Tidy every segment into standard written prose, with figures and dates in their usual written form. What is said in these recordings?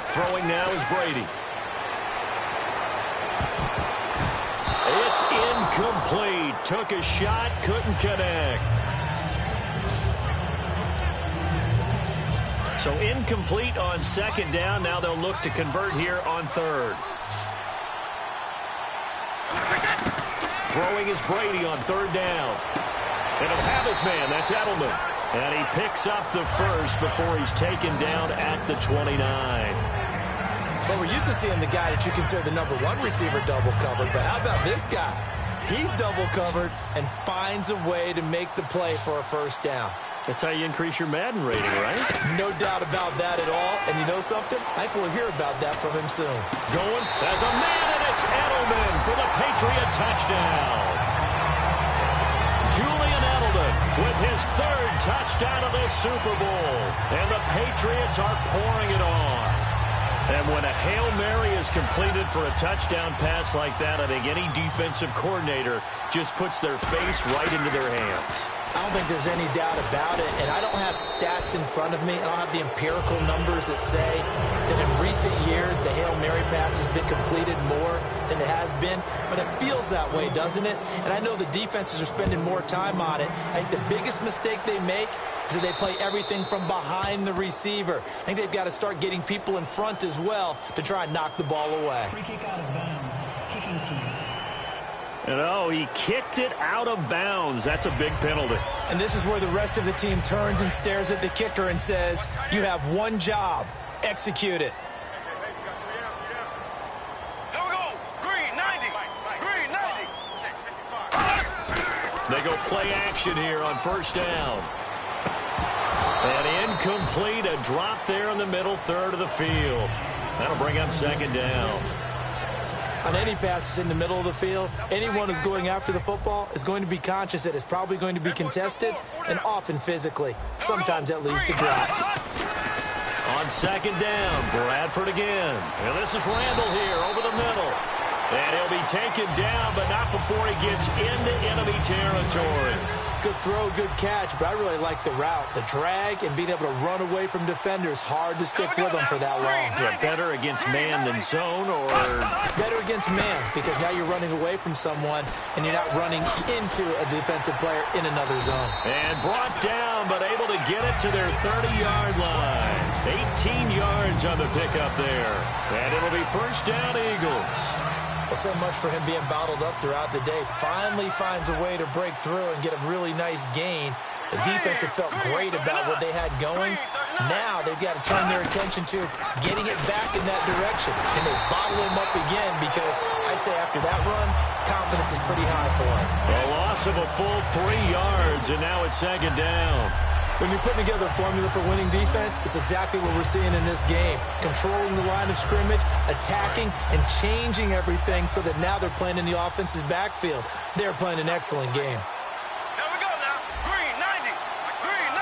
Throwing now is Brady. It's incomplete. Took a shot, couldn't connect. So incomplete on second down. Now they'll look to convert here on third. Throwing is Brady on third down. And he'll have his man. That's Edelman. And he picks up the first before he's taken down at the 29. But we're used to seeing the guy that you consider the number one receiver double covered. But how about this guy? He's double covered and finds a way to make the play for a first down. That's how you increase your Madden rating, right? No doubt about that at all. And you know something? I think we'll hear about that from him soon. Going as a man, and it's Edelman for the Patriot touchdown. Julian Edelman with his third touchdown of the Super Bowl. And the Patriots are pouring it on. And when a Hail Mary is completed for a touchdown pass like that, I think any defensive coordinator just puts their face right into their hands. I don't think there's any doubt about it, and I don't have stats in front of me. I don't have the empirical numbers that say that in recent years the Hail Mary pass has been completed more than it has been, but it feels that way, doesn't it? And I know the defenses are spending more time on it. I think the biggest mistake they make is that they play everything from behind the receiver. I think they've got to start getting people in front as well to try and knock the ball away. Free kick out of bounds. Kicking team. And oh, he kicked it out of bounds. That's a big penalty. And this is where the rest of the team turns and stares at the kicker and says, you have one job. Execute it. Here we go. Green 90. Green 90. They go play action here on first down. And incomplete, a drop there in the middle third of the field. That'll bring up second down. On any passes in the middle of the field, anyone who's going after the football is going to be conscious that it's probably going to be contested and often physically. Sometimes that leads to drops. On second down, Bradford again. And this is Randall here over the middle. And he'll be taken down, but not before he gets into enemy territory. Good throw, good catch, but I really like the route. The drag and being able to run away from defenders, hard to stick with them for that long. Yeah, better against man than zone, or? Better against man, because now you're running away from someone and you're not running into a defensive player in another zone. And brought down, but able to get it to their 30-yard line. 18 yards on the pickup there. And it'll be first down, Eagles. Well, so much for him being bottled up throughout the day. Finally finds a way to break through and get a really nice gain. The defense had felt great about what they had going. Now they've got to turn their attention to getting it back in that direction. And they bottle him up again because I'd say after that run, confidence is pretty high for him. A loss of a full 3 yards, and now it's second down. When you're putting together a formula for winning defense, it's exactly what we're seeing in this game. Controlling the line of scrimmage, attacking, and changing everything so that now they're playing in the offense's backfield. They're playing an excellent game. Here we go now. Green 90. Green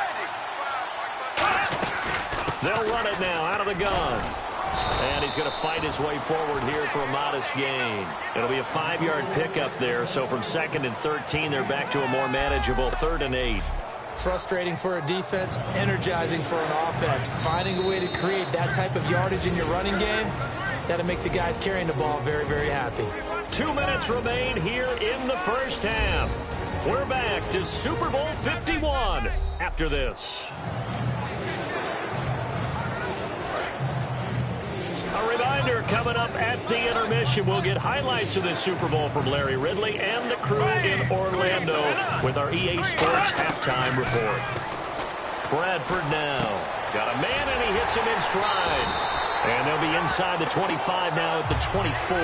90. They'll run it now out of the gun. And he's going to fight his way forward here for a modest gain. It'll be a 5-yard pickup there. So from 2nd and 13, they're back to a more manageable 3rd and 8. Frustrating for a defense, energizing for an offense. Finding a way to create that type of yardage in your running game, that'll make the guys carrying the ball very, very happy. 2 minutes remain here in the first half. We're back to Super Bowl 51 after this. A reminder, coming up at the intermission, we'll get highlights of this Super Bowl from Larry Ridley and the crew in Orlando with our EA Sports halftime report. Bradford now. Got a man, and he hits him in stride. And they'll be inside the 25 now at the 24.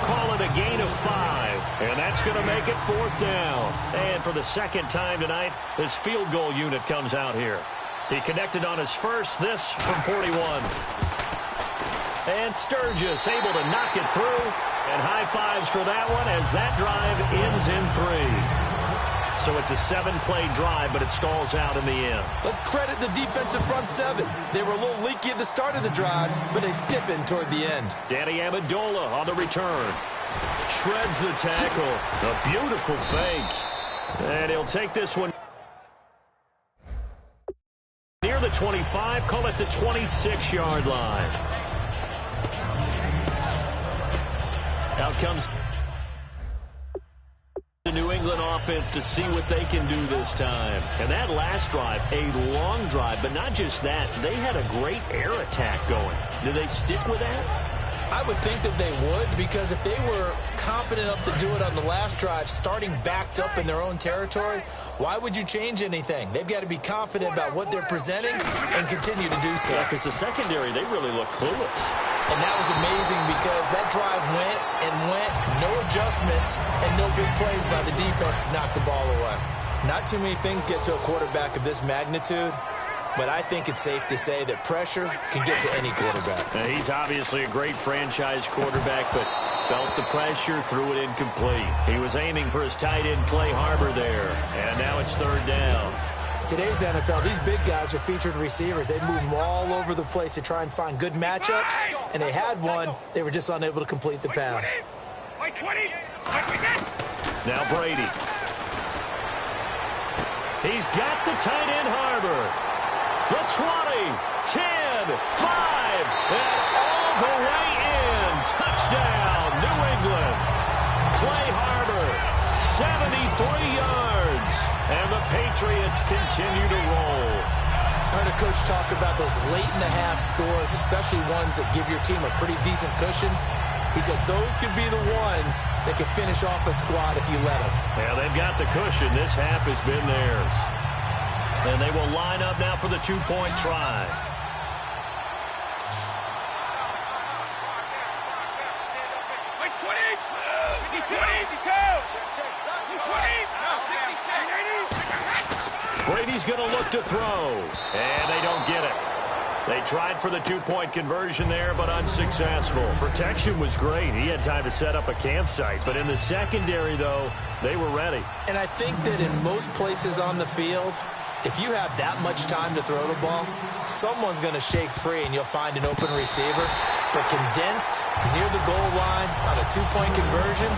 Call it a gain of 5. And that's going to make it 4th down. And for the second time tonight, this field goal unit comes out here. He connected on his first, this from 41. And Sturgis able to knock it through. And high fives for that one as that drive ends in 3. So it's a 7-play drive, but it stalls out in the end. Let's credit the defensive front 7. They were a little leaky at the start of the drive, but they stiffened toward the end. Danny Amendola on the return. Shreds the tackle. A beautiful fake. And he'll take this one near the 25, call it the 26-yard line. Out comes the New England offense to see what they can do this time. And that last drive, a long drive, but not just that. They had a great air attack going. Do they stick with that? I would think that they would, because if they were competent enough to do it on the last drive, starting backed up in their own territory, why would you change anything? They've got to be confident about what they're presenting and continue to do so. Yeah, because the secondary, they really look clueless. And that was amazing because that drive went and went, no adjustments, and no big plays by the defense to knock the ball away. Not too many things get to a quarterback of this magnitude, but I think it's safe to say that pressure can get to any quarterback. Now, he's obviously a great franchise quarterback, but felt the pressure, threw it incomplete. He was aiming for his tight end, Clay Harbor, there, and now it's third down. Today's NFL, these big guys are featured receivers. They move them all over the place to try and find good matchups, and they had one. They were just unable to complete the pass. Now Brady. He's got the tight end, Harbor. The 20, 10, 5, and all the way in. Touchdown, New England. Clay Harbor, 73 yards. And the Patriots continue to roll. I heard a coach talk about those late-in-the-half scores, especially ones that give your team a pretty decent cushion. He said those could be the ones that can finish off a squad if you let them. Yeah, they've got the cushion. This half has been theirs. And they will line up now for the two-point try. Brady's going to look to throw, and they don't get it. They tried for the two-point conversion there, but unsuccessful. Protection was great. He had time to set up a campsite, but in the secondary, though, they were ready. And I think that in most places on the field, if you have that much time to throw the ball, someone's going to shake free and you'll find an open receiver. But condensed near the goal line on a two-point conversion,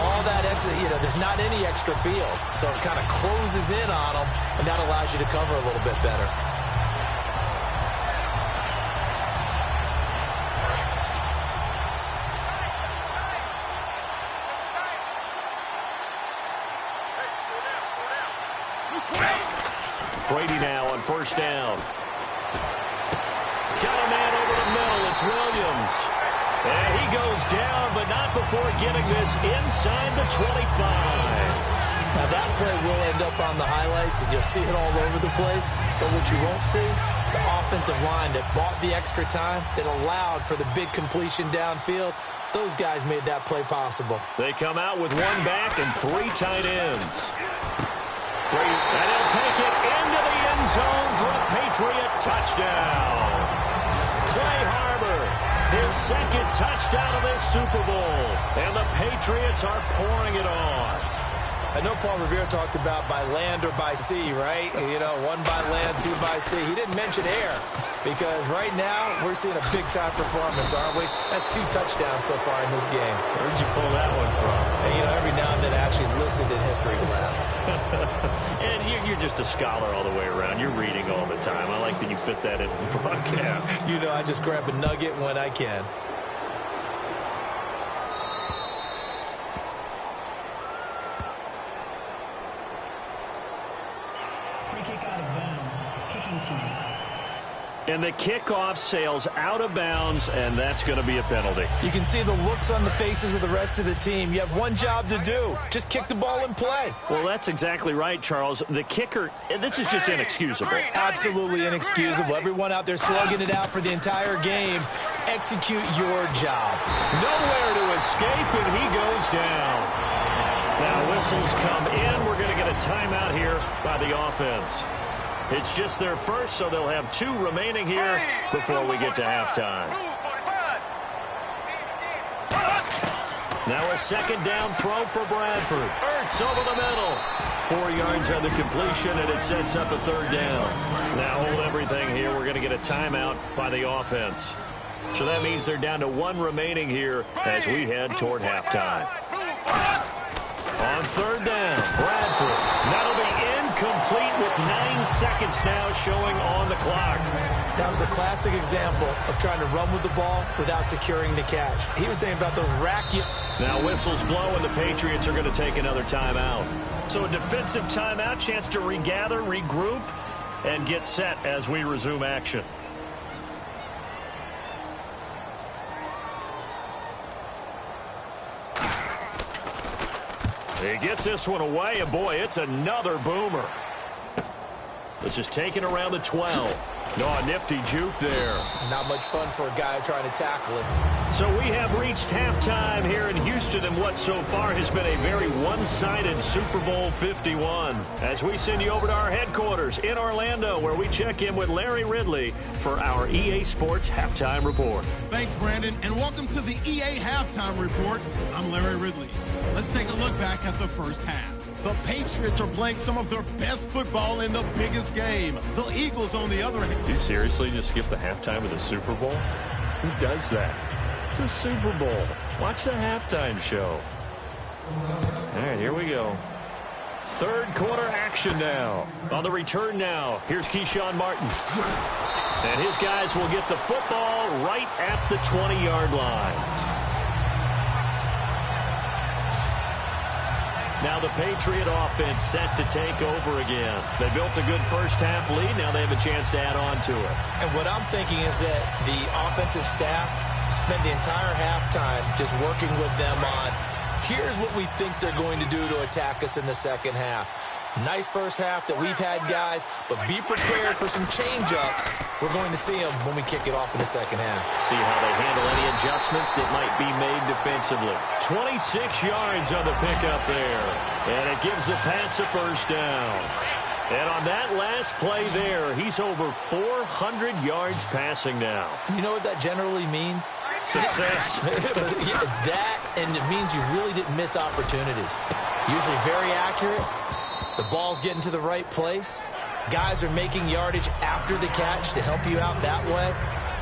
all that extra, there's not any extra field. So it kind of closes in on them, and that allows you to cover a little bit better. Brady now on first down. Got a man over the middle. It's Williams. And he goes down, but not before getting this inside the 25. Now that play will end up on the highlights, and you'll see it all over the place. But what you won't see, the offensive line that bought the extra time, that allowed for the big completion downfield, those guys made that play possible. They come out with one back and three tight ends. And he'll take it into the end zone for a Patriot touchdown. Clay Harbor, his second touchdown of this Super Bowl. And the Patriots are pouring it on. I know Paul Revere talked about by land or by sea, right? One by land, two by sea. He didn't mention air because right now we're seeing a big-time performance, aren't we? That's 2 touchdowns so far in this game. Where'd you pull that one from? And, every now and then I actually listened in history class. And you're just a scholar all the way around. You're reading all the time. I like that you fit that into the broadcast. I just grab a nugget when I can. Free kick out of bounds. Kicking team. And the kickoff sails out of bounds, and that's going to be a penalty. You can see the looks on the faces of the rest of the team. You have one job to do. Just kick the ball and play. Well, that's exactly right, Charles. The kicker, this is just inexcusable. Absolutely inexcusable. Everyone out there slugging it out for the entire game. Execute your job. Nowhere to escape, and he goes down. Now whistles come in. We're going to get a timeout here by the offense. It's just their first, so they'll have 2 remaining here before we get to halftime. Now a second down throw for Bradford. Ertz over the middle. 4 yards on the completion, and it sets up a third down. Now hold everything here. We're going to get a timeout by the offense. So that means they're down to 1 remaining here as we head toward halftime. On third down, Bradford. That'll be incomplete with 9 seconds now showing on the clock. That was a classic example of trying to run with the ball without securing the catch. He was thinking about those Now whistles blow, and the Patriots are going to take another timeout. So a defensive timeout, chance to regather, regroup, and get set as we resume action. He gets this one away, and boy, it's another boomer. This is taken around the 12. No, a nifty juke there. Not much fun for a guy trying to tackle him. So we have reached halftime here in Houston in what so far has been a very one-sided Super Bowl 51. As we send you over to our headquarters in Orlando, where we check in with Larry Ridley for our EA Sports Halftime Report. Thanks, Brandon, and welcome to the EA Halftime Report. I'm Larry Ridley. Let's take a look back at the first half. The Patriots are playing some of their best football in the biggest game. The Eagles, on the other hand... Do you seriously just skip the halftime of the Super Bowl? Who does that? It's a Super Bowl. Watch the halftime show. All right, here we go. Third quarter action now. On the return now, here's Keyshawn Martin. And his guys will get the football right at the 20-yard line. Now the Patriot offense set to take over again. They built a good first-half lead. Now they have a chance to add on to it. And what I'm thinking is that the offensive staff spent the entire halftime just working with them on, here's what we think they're going to do to attack us in the second half. Nice first half that we've had, guys, but be prepared for some change-ups. We're going to see them when we kick it off in the second half. See how they handle any adjustments that might be made defensively. 26 yards on the pickup there, and it gives the Pats a first down. And on that last play there, he's over 400 yards passing now. You know what that generally means? Success. That, and it means you really didn't miss opportunities. Usually very accurate. The ball's getting to the right place. Guys are making yardage after the catch to help you out that way.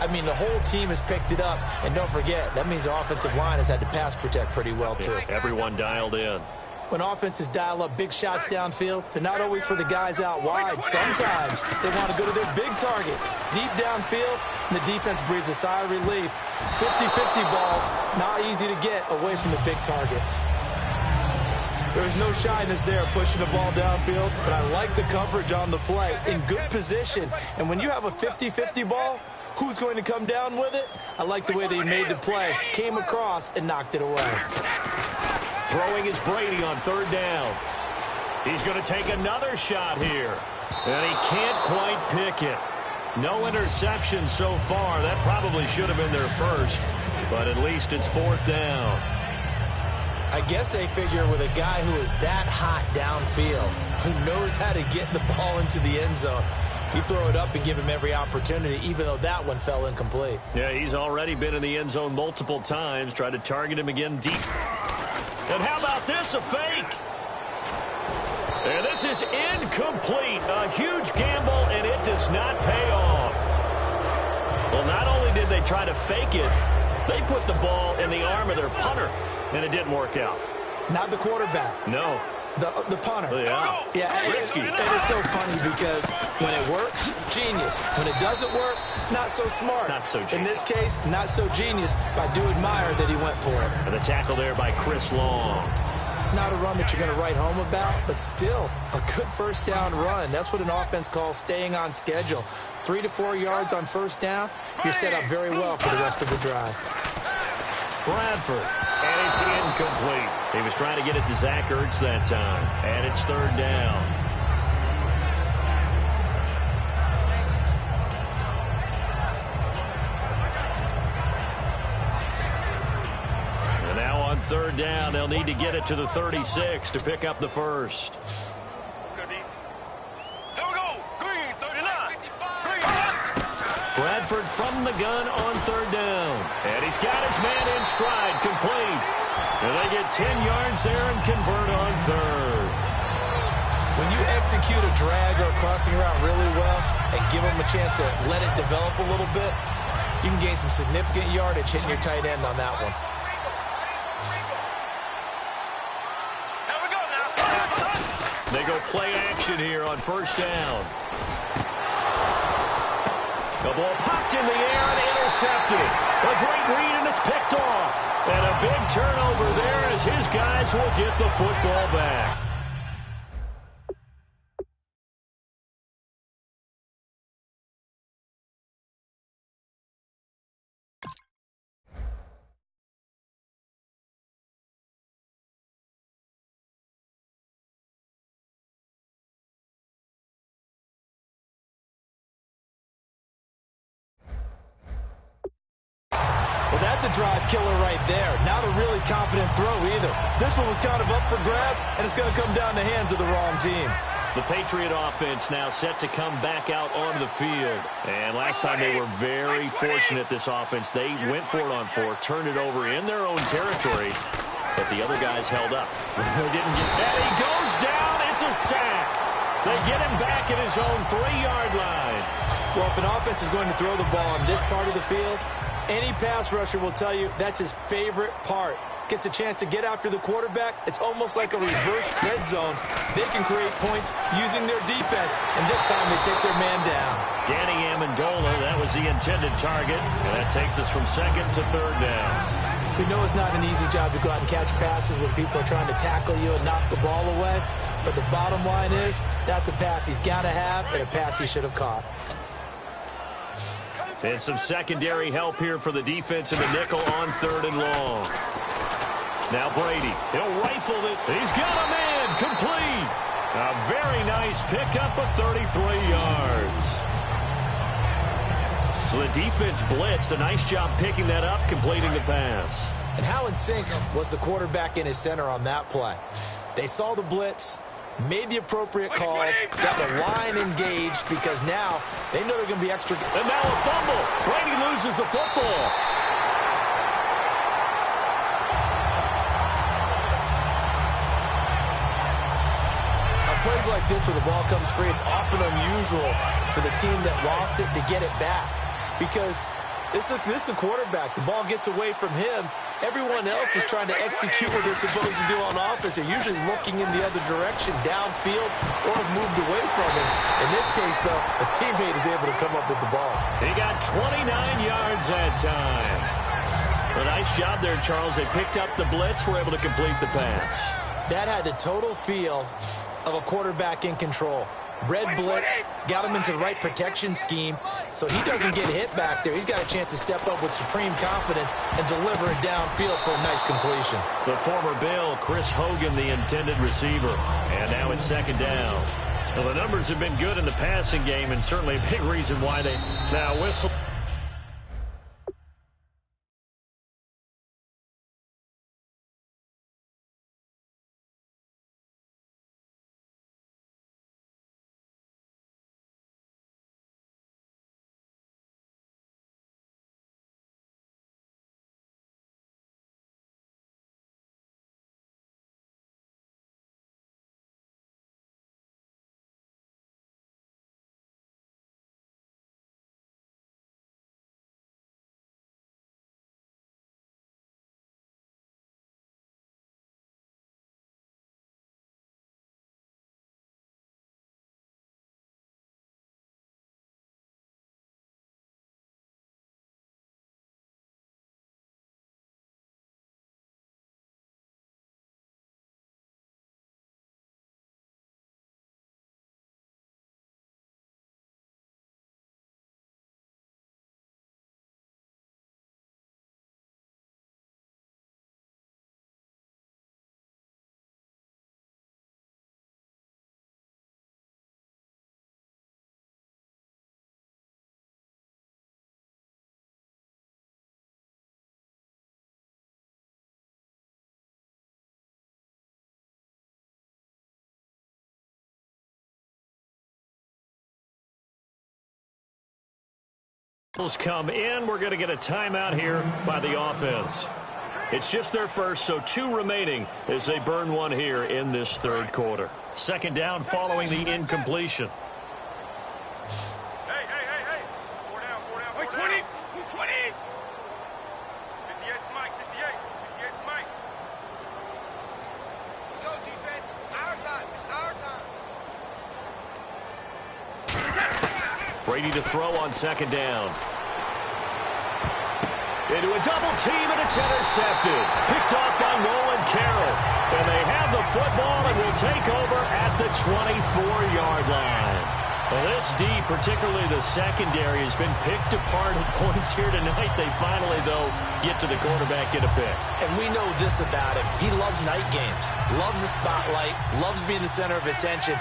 I mean, the whole team has picked it up. And don't forget, that means the offensive line has had to pass protect pretty well, too. Yeah, everyone dialed in. When offenses dial up big shots downfield, they're not always for the guys out wide. Sometimes they want to go to their big target. Deep downfield, and the defense breathes a sigh of relief. 50-50 balls, not easy to get away from the big targets. There's no shyness there pushing the ball downfield, but I like the coverage on the play. In good position. And when you have a 50-50 ball, who's going to come down with it? I like the way they made the play. Came across and knocked it away. Throwing is Brady on third down. He's going to take another shot here. And he can't quite pick it. No interception so far. That probably should have been their first. But at least it's fourth down. I guess they figure with a guy who is that hot downfield, who knows how to get the ball into the end zone, you throw it up and give him every opportunity, even though that one fell incomplete. Yeah, he's already been in the end zone multiple times. Try to target him again deep. And how about this, a fake? And this is incomplete. A huge gamble, and it does not pay off. Well, not only did they try to fake it, they put the ball in the arm of their punter. And it didn't work out. Not the quarterback. No. The punter. Yeah. Yeah, risky. It is so funny because when it works, genius. When it doesn't work, not so smart. Not so genius. In this case, not so genius, but I do admire that he went for it. And the tackle there by Chris Long. Not a run that you're going to write home about, but still a good first down run. That's what an offense calls staying on schedule. 3 to 4 yards on first down, you're set up very well for the rest of the drive. Bradford, and it's incomplete. He was trying to get it to Zach Ertz that time, and it's third down. And now on third down, they'll need to get it to the 36 to pick up the first. Bradford from the gun on third down. And he's got his man in stride, complete. And they get 10 yards there and convert on third. When you execute a drag or a crossing route really well and give them a chance to let it develop a little bit, you can gain some significant yardage hitting your tight end on that one. They go play action here on first down. The ball popped in the air and intercepted. A great read, and it's picked off. And a big turnover there as his guys will get the football back. Well, that's a drive killer right there. Not a really confident throw either. This one was kind of up for grabs, and it's going to come down the hands of the wrong team. The Patriot offense now set to come back out onto the field. And last time they were very fortunate, this offense. They went for it on fourth, turned it over in their own territory, but the other guys held up. They didn't get that. He goes down. It's a sack. They get him back at his own 3-yard line. Well, if an offense is going to throw the ball on this part of the field, any pass rusher will tell you that's his favorite part. Gets a chance to get after the quarterback. It's almost like a reverse red zone. They can create points using their defense, and this time they take their man down. Danny Amendola, that was the intended target, and that takes us from second to third down. We know it's not an easy job to go out and catch passes when people are trying to tackle you and knock the ball away, but the bottom line is that's a pass he's got to have and a pass he should have caught. And some secondary help here for the defense in the nickel on third and long. Now Brady, he'll rifle it. He's got a man, complete. A very nice pickup of 33 yards. So the defense blitzed. A nice job picking that up, completing the pass. And how in sync was the quarterback in his center on that play? They saw the blitz, made the appropriate calls, got the line engaged because now they know they're going to be extra. And now a fumble. Brady loses the football. Plays like this where the ball comes free, it's often unusual for the team that lost it to get it back because this is the quarterback. The ball gets away from him. Everyone else is trying to execute what they're supposed to do on offense. They're usually looking in the other direction, downfield, or have moved away from him. In this case, though, a teammate is able to come up with the ball. He got 29 yards that time. A nice job there, Charles. They picked up the blitz, were able to complete the pass. That had the total feel of a quarterback in control. Red blitz, got him into the right protection scheme, so he doesn't get hit back there. He's got a chance to step up with supreme confidence and deliver it downfield for a nice completion. The former Bill, Chris Hogan, the intended receiver. And now it's second down. Well, the numbers have been good in the passing game, and certainly a big reason why they now whistle. Come in. We're going to get a timeout here by the offense. It's just their first, so 2 remaining as they burn one here in this third quarter. Second down following the incompletion. Hey. 4 down. 20. 58's Mike. 58's Mike. Let's go, defense. Our time. It's our time. Brady to throw on second down. Into a double team, and it's intercepted. Picked off by Nolan Carroll. And they have the football and will take over at the 24-yard line. Well, this D, particularly the secondary, has been picked apart at points here tonight. They finally, though, get to the quarterback, get a pick. And we know this about him. He loves night games, loves the spotlight, loves being the center of attention.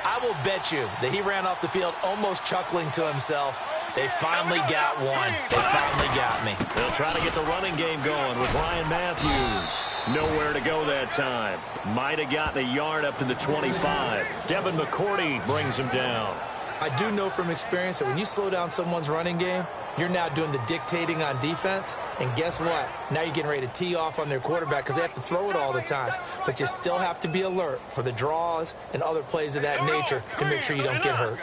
I will bet you that he ran off the field almost chuckling to himself. They finally got one. They finally got me. They'll try to get the running game going with Ryan Matthews. Nowhere to go that time. Might have gotten a yard up to the 25. Devin McCourty brings him down. I do know from experience that when you slow down someone's running game, you're now doing the dictating on defense. And guess what? Now you're getting ready to tee off on their quarterback because they have to throw it all the time. But you still have to be alert for the draws and other plays of that nature to make sure you don't get hurt.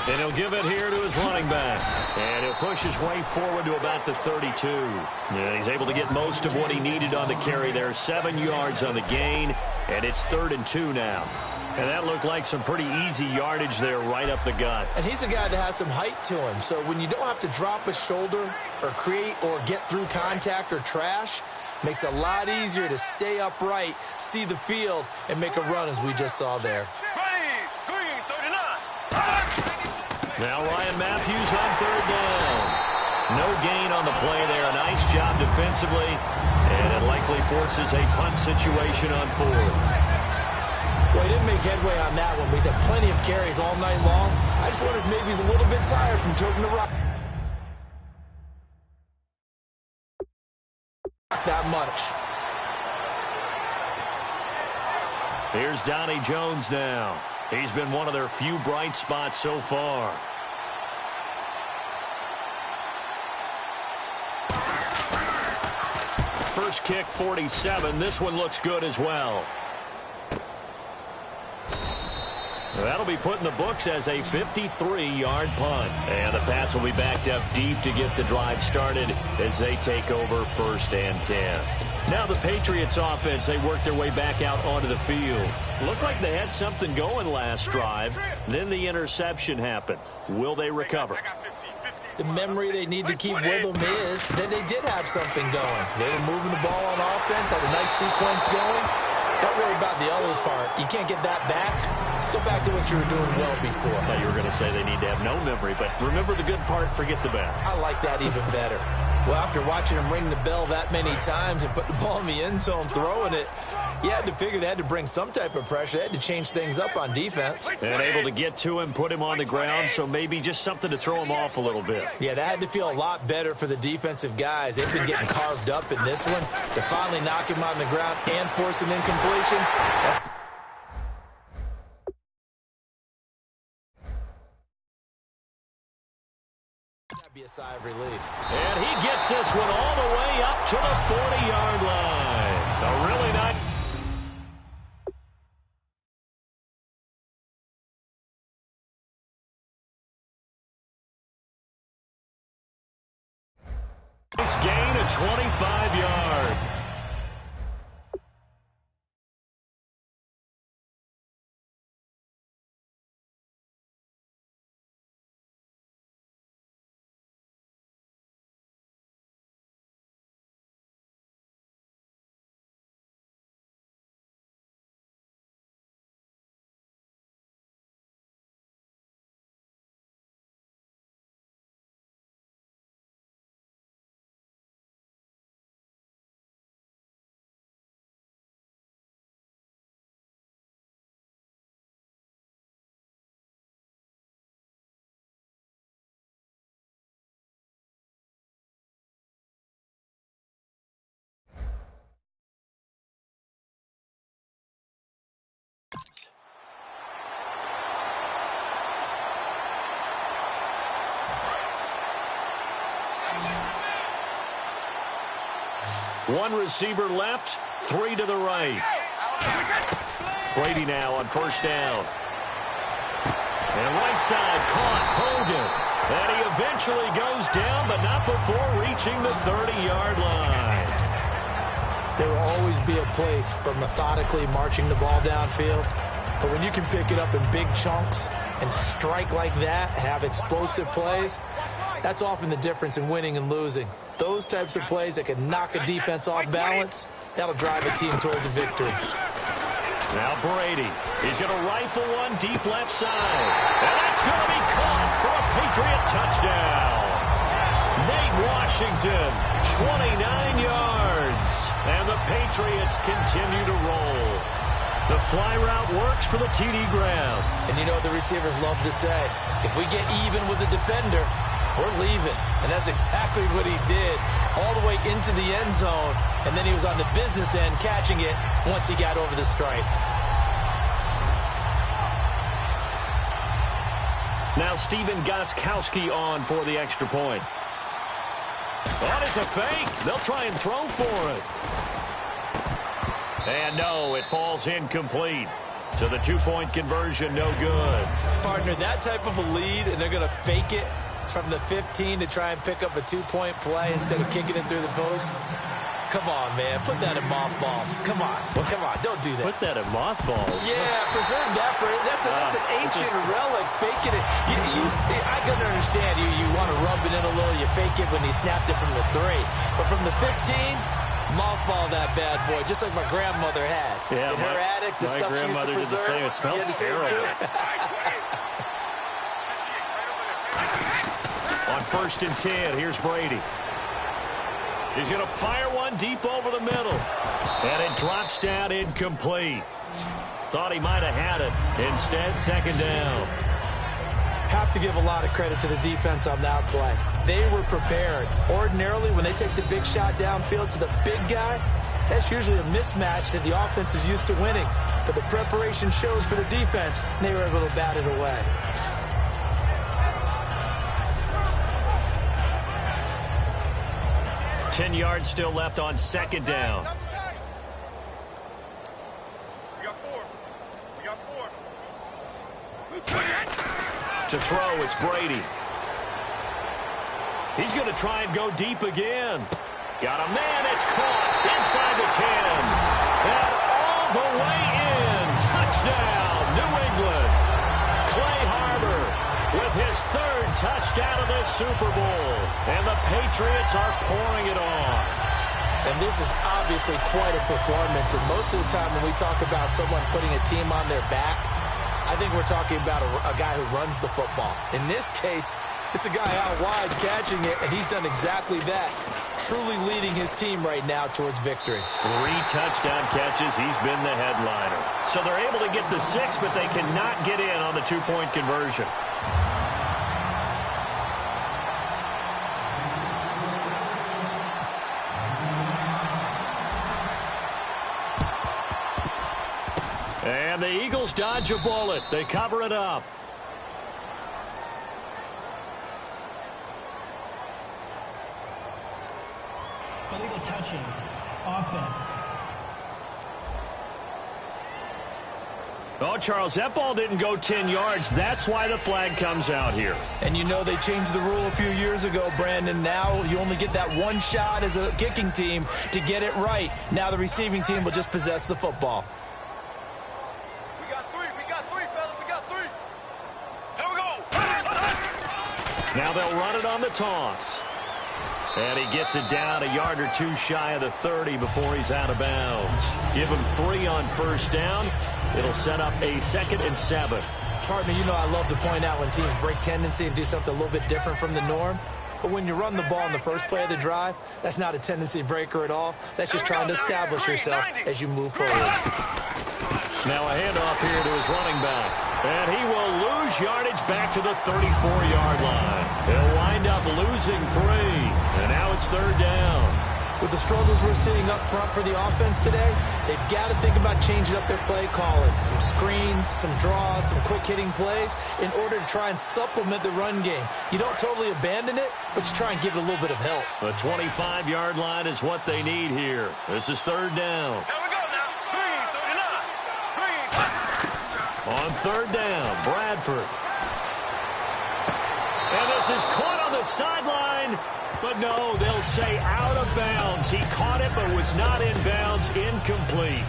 And he'll give it here to his running back. And he'll push his way forward to about the 32. And he's able to get most of what he needed on the carry there. 7 yards on the gain. And it's 3rd and 2 now. And that looked like some pretty easy yardage there right up the gut. And he's a guy that has some height to him. So when you don't have to drop a shoulder or create or get through contact or trash, makes it a lot easier to stay upright, see the field, and make a run as we just saw there. Now Ryan Matthews on 3rd down. No gain on the play there. A nice job defensively. And it likely forces a punt situation on 4th. Well, he didn't make headway on that one, but he's had plenty of carries all night long. I just wondered if maybe he's a little bit tired from toting the rock that much. Here's Donnie Jones now. He's been one of their few bright spots so far. First kick, 47. This one looks good as well. That'll be put in the books as a 53-yard punt. And the Pats will be backed up deep to get the drive started as they take over 1st and 10. Now the Patriots offense, they work their way back out onto the field. Looked like they had something going last drive. Then the interception happened. Will they recover? The memory they need to keep with them is that they did have something going. They were moving the ball on offense, had a nice sequence going. Don't worry about the other part. You can't get that back. Let's go back to what you were doing well before. I thought you were going to say they need to have no memory, but remember the good part, forget the bad. I like that even better. Well, after watching him ring the bell that many times and put the ball in the end zone throwing it, you had to figure they had to bring some type of pressure. They had to change things up on defense. And able to get to him, put him on the ground, so maybe just something to throw him off a little bit. Yeah, that had to feel a lot better for the defensive guys. They've been getting carved up in this one. To finally knock him on the ground and force an incompletion, that's... That'd be a sigh of relief. And he gets this one all the way up to the 40-yard line. A really nice... Nice gain of 25 yards. One receiver left, 3 to the right. Brady now on 1st down. And right side caught Hogan. And he eventually goes down, but not before reaching the 30-yard line. There will always be a place for methodically marching the ball downfield. But when you can pick it up in big chunks and strike like that, have explosive plays, that's often the difference in winning and losing. Those types of plays that can knock a defense off balance, that'll drive a team towards a victory. Now Brady. He's going to rifle one deep left side. And that's going to be caught for a Patriot touchdown. Nate Washington, 29 yards. And the Patriots continue to roll. The fly route works for the TD grab. And you know what the receivers love to say? If we get even with the defender, we're leaving. And that's exactly what he did, all the way into the end zone. And then he was on the business end catching it once he got over the stripe. Now Steven Gostkowski on for the extra point. Oh, it's a fake. They'll try and throw for it. And no, it falls incomplete. So the two-point conversion, no good. Partner, that type of a lead, and they're going to fake it from the 15 to try and pick up a two-point play instead of kicking it through the post. Come on, man. Put that in mothballs. Come on. Come on. Don't do that. Put that in mothballs. Yeah, preserve that for it. That's an ancient relic. Faking it. I can understand. You want to rub it in a little. You fake it when he snapped it from the 3. But from the 15, mothball that bad boy, just like my grandmother had. Yeah, in her attic, the stuff she used to preserve. Did the same. It smelled terrible. On 1st and 10, here's Brady. He's going to fire one deep over the middle. And it drops down incomplete. Thought he might have had it. Instead, 2nd down. Have to give a lot of credit to the defense on that play. They were prepared. Ordinarily, when they take the big shot downfield to the big guy, that's usually a mismatch that the offense is used to winning. But the preparation shows for the defense, and they were able to bat it away. 10 yards still left on 2nd down. We got 4. We got 4. To throw, it's Brady. He's going to try and go deep again. Got a man, it's caught inside the 10. And all the way in. Touchdown, New England. Clay Harbor with his 3rd touchdown of this Super Bowl. And the Patriots are pouring it on. And this is obviously quite a performance. And most of the time when we talk about someone putting a team on their back, I think we're talking about a guy who runs the football. In this case, it's a guy out wide catching it, and he's done exactly that, truly leading his team right now towards victory. 3 touchdown catches. He's been the headliner. So they're able to get the 6, but they cannot get in on the two-point conversion. And the Eagles dodge a bullet. They cover it up. Illegal touching. Offense. Oh, Charles, that ball didn't go 10 yards. That's why the flag comes out here. And you know they changed the rule a few years ago, Brandon. Now you only get that one shot as a kicking team to get it right. Now the receiving team will just possess the football. We got 3, fellas. We got 3. Here we go. Now they'll run it on the toss. And he gets it down a yard or 2 shy of the 30 before he's out of bounds. Give him 3 on 1st down. It'll set up a 2nd and 7. Partner, you know I love to point out when teams break tendency and do something a little bit different from the norm. But when you run the ball in the first play of the drive, that's not a tendency breaker at all. That's just trying to establish yourself as you move forward. Now a handoff here to his running back. And he will lose yardage back to the 34-yard line. He'll wind up losing 3. And now it's 3rd down. With the struggles we're seeing up front for the offense today, they've got to think about changing up their play calling. Some screens, some draws, some quick-hitting plays in order to try and supplement the run game. You don't totally abandon it, but you try and give it a little bit of help. The 25-yard line is what they need here. This is 3rd down. Here we go now. 3, 39. 3. On 3rd down, Bradford. And this is caught on the sideline. But no, they'll say out of bounds. He caught it but was not in bounds. Incomplete.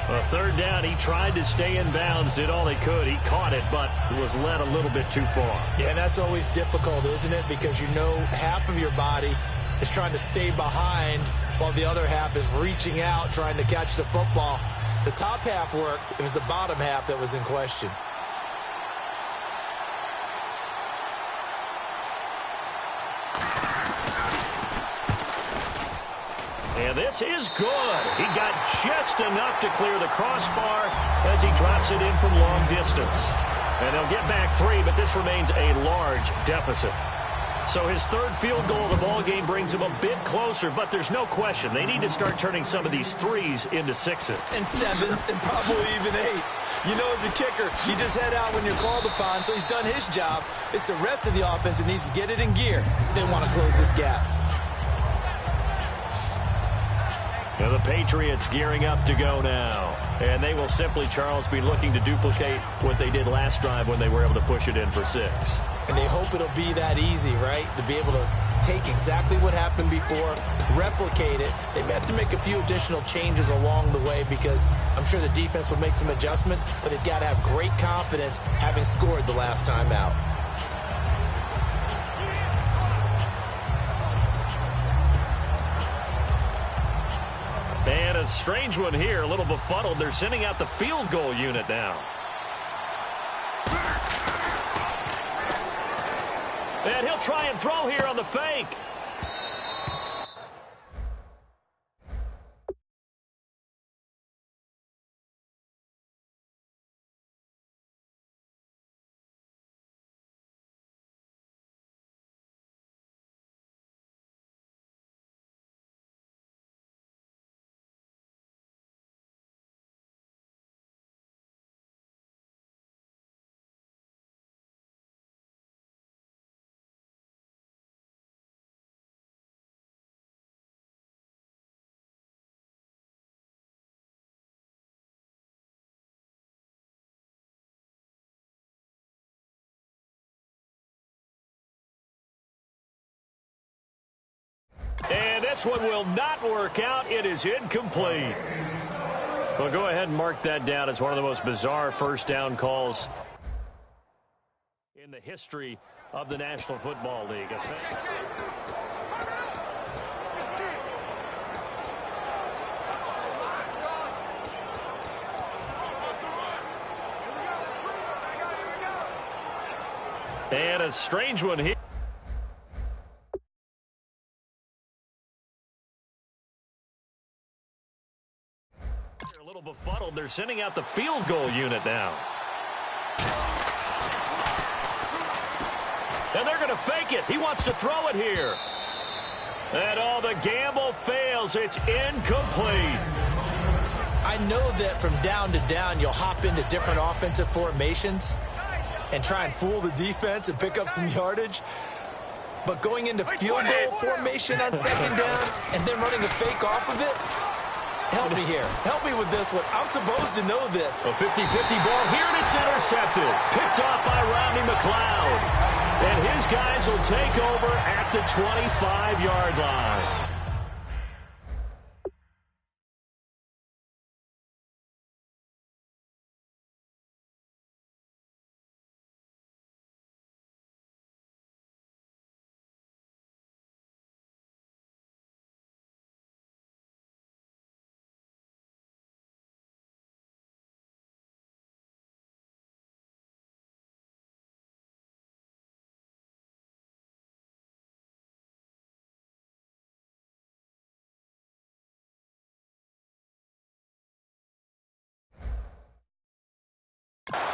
Well, third down, he tried to stay in bounds, did all he could. He caught it, but was led a little bit too far. Yeah, and that's always difficult, isn't it? Because you know half of your body is trying to stay behind while the other half is reaching out, trying to catch the football. The top half worked. It was the bottom half that was in question. And this is good. He got just enough to clear the crossbar as he drops it in from long distance. And they'll get back 3, but this remains a large deficit. So his third field goal of the ball game brings him a bit closer, but there's no question they need to start turning some of these 3s into 6s. And 7s and probably even 8s. You know, as a kicker, you just head out when you're called upon, so he's done his job. It's the rest of the offense that needs to get it in gear. They want to close this gap. Now the Patriots gearing up to go now. And they will simply, Charles, be looking to duplicate what they did last drive when they were able to push it in for 6. And they hope it'll be that easy, right? To be able to take exactly what happened before, replicate it. They may have to make a few additional changes along the way because I'm sure the defense will make some adjustments, but they've got to have great confidence having scored the last time out. And a strange one here, a little befuddled. They're sending out the field goal unit now. And he'll try and throw here on the fake. And this one will not work out. It is incomplete. Well, go ahead and mark that down as one of the most bizarre first down calls in the history of the National Football League. And a strange one here. A little befuddled. They're sending out the field goal unit now. And they're going to fake it. He wants to throw it here. And all the gamble fails. It's incomplete. I know that from down to down, you'll hop into different offensive formations and try and fool the defense and pick up some yardage. But going into field goal formation on second down and then running a fake off of it, help me here. Help me with this one. I'm supposed to know this. A 50-50 ball here, and it's intercepted. Picked off by Rodney McLeod. And his guys will take over at the 25-yard line.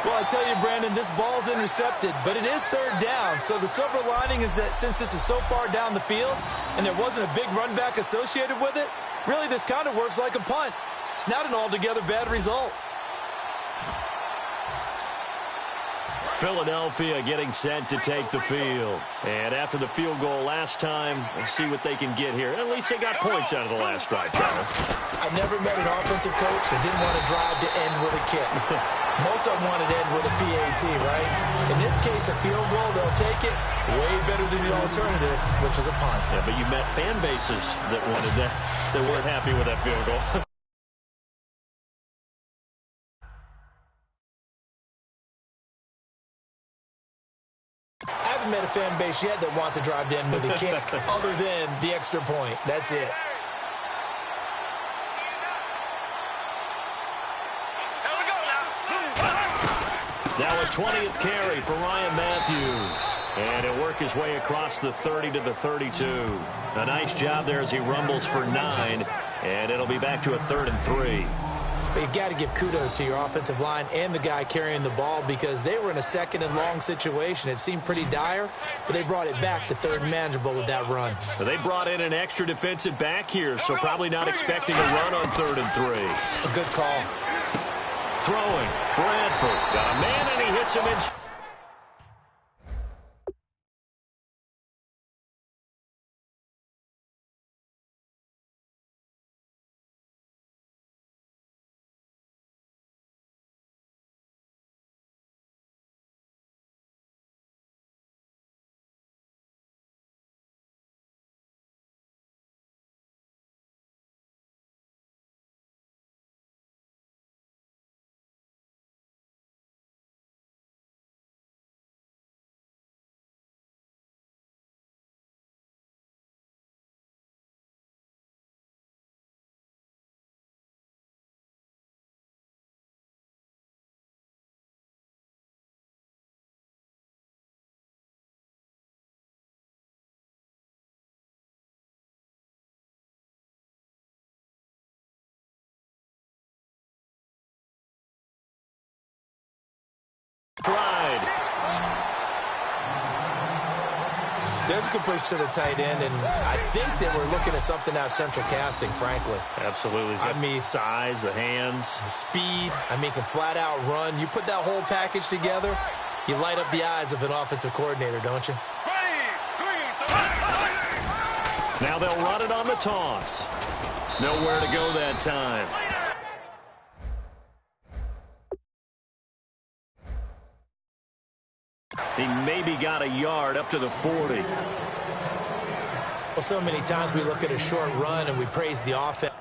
Well, I tell you, Brandon, this ball's intercepted, but it is third down. So the silver lining is that since this is so far down the field and there wasn't a big run back associated with it, really this kind of works like a punt. It's not an altogether bad result. Philadelphia getting set to take the field. And after the field goal last time, we'll see what they can get here. At least they got points out of the last drive. I never met an offensive coach that didn't want to drive to end with a kick. Most of them wanted to end with a PAT, right? In this case, a field goal, they'll take it way better than the alternative, which is a punt. Yeah, but you met fan bases that wanted that, that weren't happy with that field goal. get a fan base yet that wants to drive in with a kick other than the extra point. That's it. Now a 20th carry for Ryan Matthews. And he'll work his way across the 30 to the 32. A nice job there as he rumbles for 9. And it'll be back to a 3rd and 3. But you've got to give kudos to your offensive line and the guy carrying the ball because they were in a 2nd and long situation. It seemed pretty dire, but they brought it back to 3rd and manageable with that run. Well, they brought in an extra defensive back here, so probably not expecting a run on 3rd and 3. A good call. Throwing, Bradford. Got a man, and he hits him in. Pride. There's a completion to the tight end, and I think that we're looking at something out of central casting, frankly. Absolutely. I mean, size, the hands. The speed, can flat out run. You put that whole package together, you light up the eyes of an offensive coordinator, don't you? Now they'll run it on the toss. Nowhere to go that time. He maybe got a yard up to the 40. Well, so many times we look at a short run and we praise the offense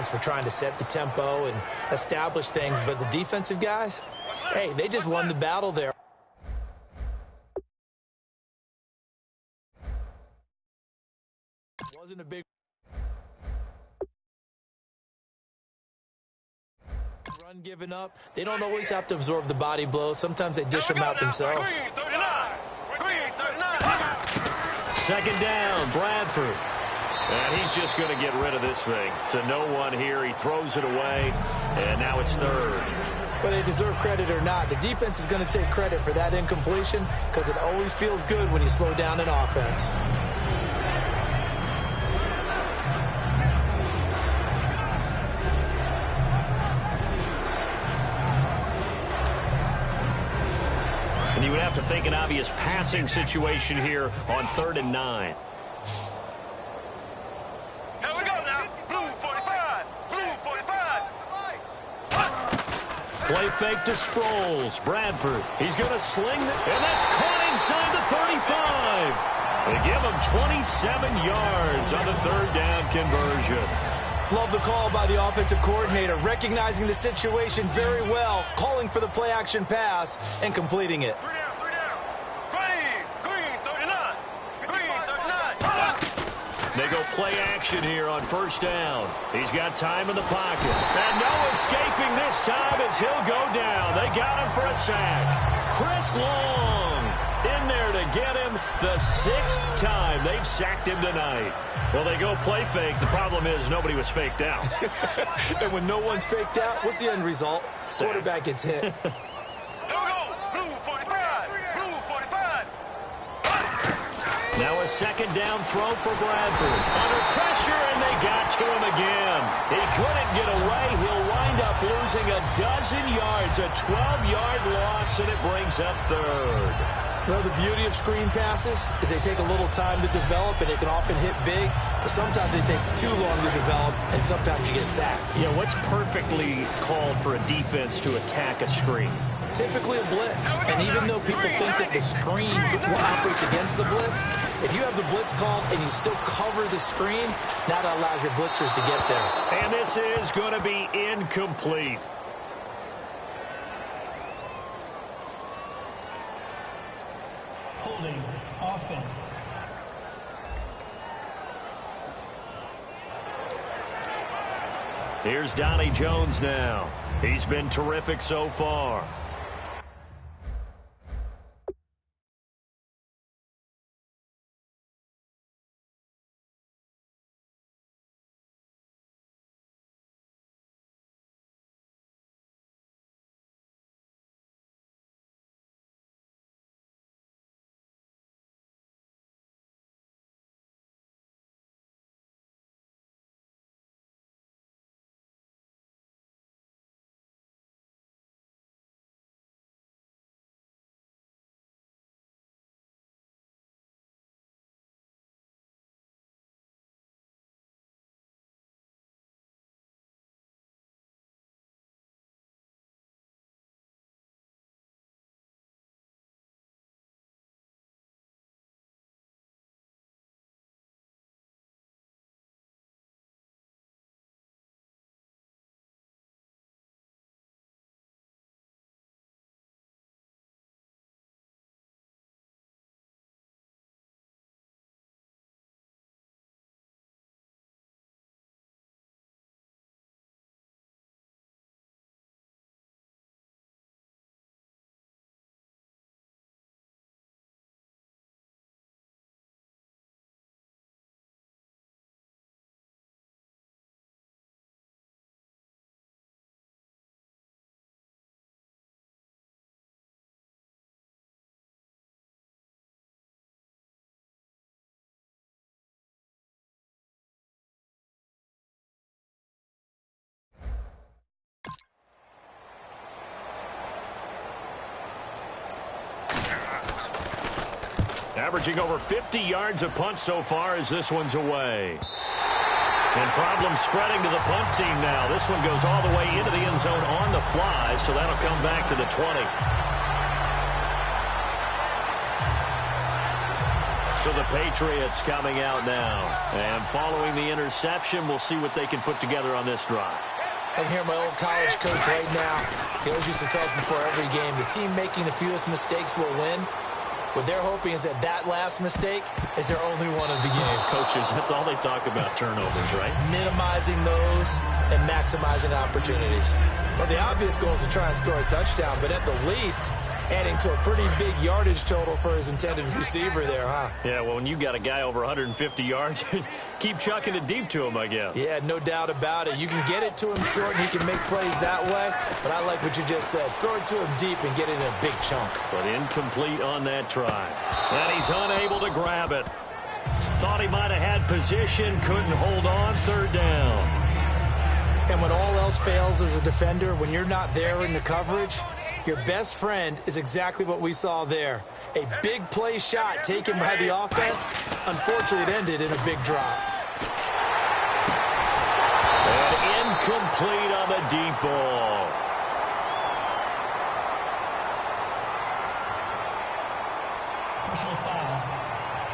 for trying to set the tempo and establish things, but the defensive guys, hey, they just won the battle there. It wasn't a big run given up. They don't always have to absorb the body blows. Sometimes they dish them out themselves. 2nd down, Bradford. And he's just going to get rid of this thing. To no one here. He throws it away, and now it's 3rd. Whether they deserve credit or not, the defense is going to take credit for that incompletion because it always feels good when you slow down an offense. And you would have to think an obvious passing situation here on 3rd and 9. Here we go now. Blue 45. Blue 45. Play fake to Sproles. Bradford. He's going to sling it, and that's caught inside the 35. They give him 27 yards on the 3rd down conversion. Love the call by the offensive coordinator, recognizing the situation very well, calling for the play-action pass, and completing it. 3 down, 3 down. Green 39. Green 39. They go play action here on 1st down. He's got time in the pocket. And no escaping this time as he'll go down. They got him for a sack. Chris Long in there to get him the 6th time they've sacked him tonight. Well, they go play fake. The problem is nobody was faked out. And when no one's faked out, what's the end result? Sack. Quarterback gets hit. Here we go. Blue 45. Blue 45. Now a 2nd down throw for Bradford. Under pressure, and they got to him again. He couldn't get away. He'll wind up losing a dozen yards, a 12-yard loss, and it brings up 3rd. Well, the beauty of screen passes is they take a little time to develop, and they can often hit big, but sometimes they take too long to develop, and sometimes you get sacked. Yeah, what's perfectly called for a defense to attack a screen? Typically a blitz, and even though people think that the screen operates against the blitz, if you have the blitz called and you still cover the screen, that allows your blitzers to get there. And this is going to be incomplete. Holding. Offense. Here's Donnie Jones now. He's been terrific so far. Averaging over 50 yards a punt so far as this one's away. And problems spreading to the punt team now. This one goes all the way into the end zone on the fly, so that'll come back to the 20. So the Patriots coming out now. And following the interception, we'll see what they can put together on this drive. I can hear my old college coach right now. He always used to tell us before every game, the team making the fewest mistakes will win. What they're hoping is that that last mistake is their only one of the game. Coaches, that's all they talk about, turnovers, right? Minimizing those and maximizing opportunities. Well, the obvious goal is to try and score a touchdown, but at the least, adding to a pretty big yardage total for his intended receiver there, huh? Yeah, well, when you got a guy over 150 yards, keep chucking it deep to him, I guess. Yeah, no doubt about it. You can get it to him short and he can make plays that way, but I like what you just said. Throw it to him deep and get it in a big chunk. But incomplete on that try. And he's unable to grab it. Thought he might have had position, couldn't hold on, third down. And when all else fails as a defender, when you're not there in the coverage, your best friend is exactly what we saw there. A big play shot taken by the offense. Unfortunately, it ended in a big drop. And incomplete on the deep ball. Personal foul.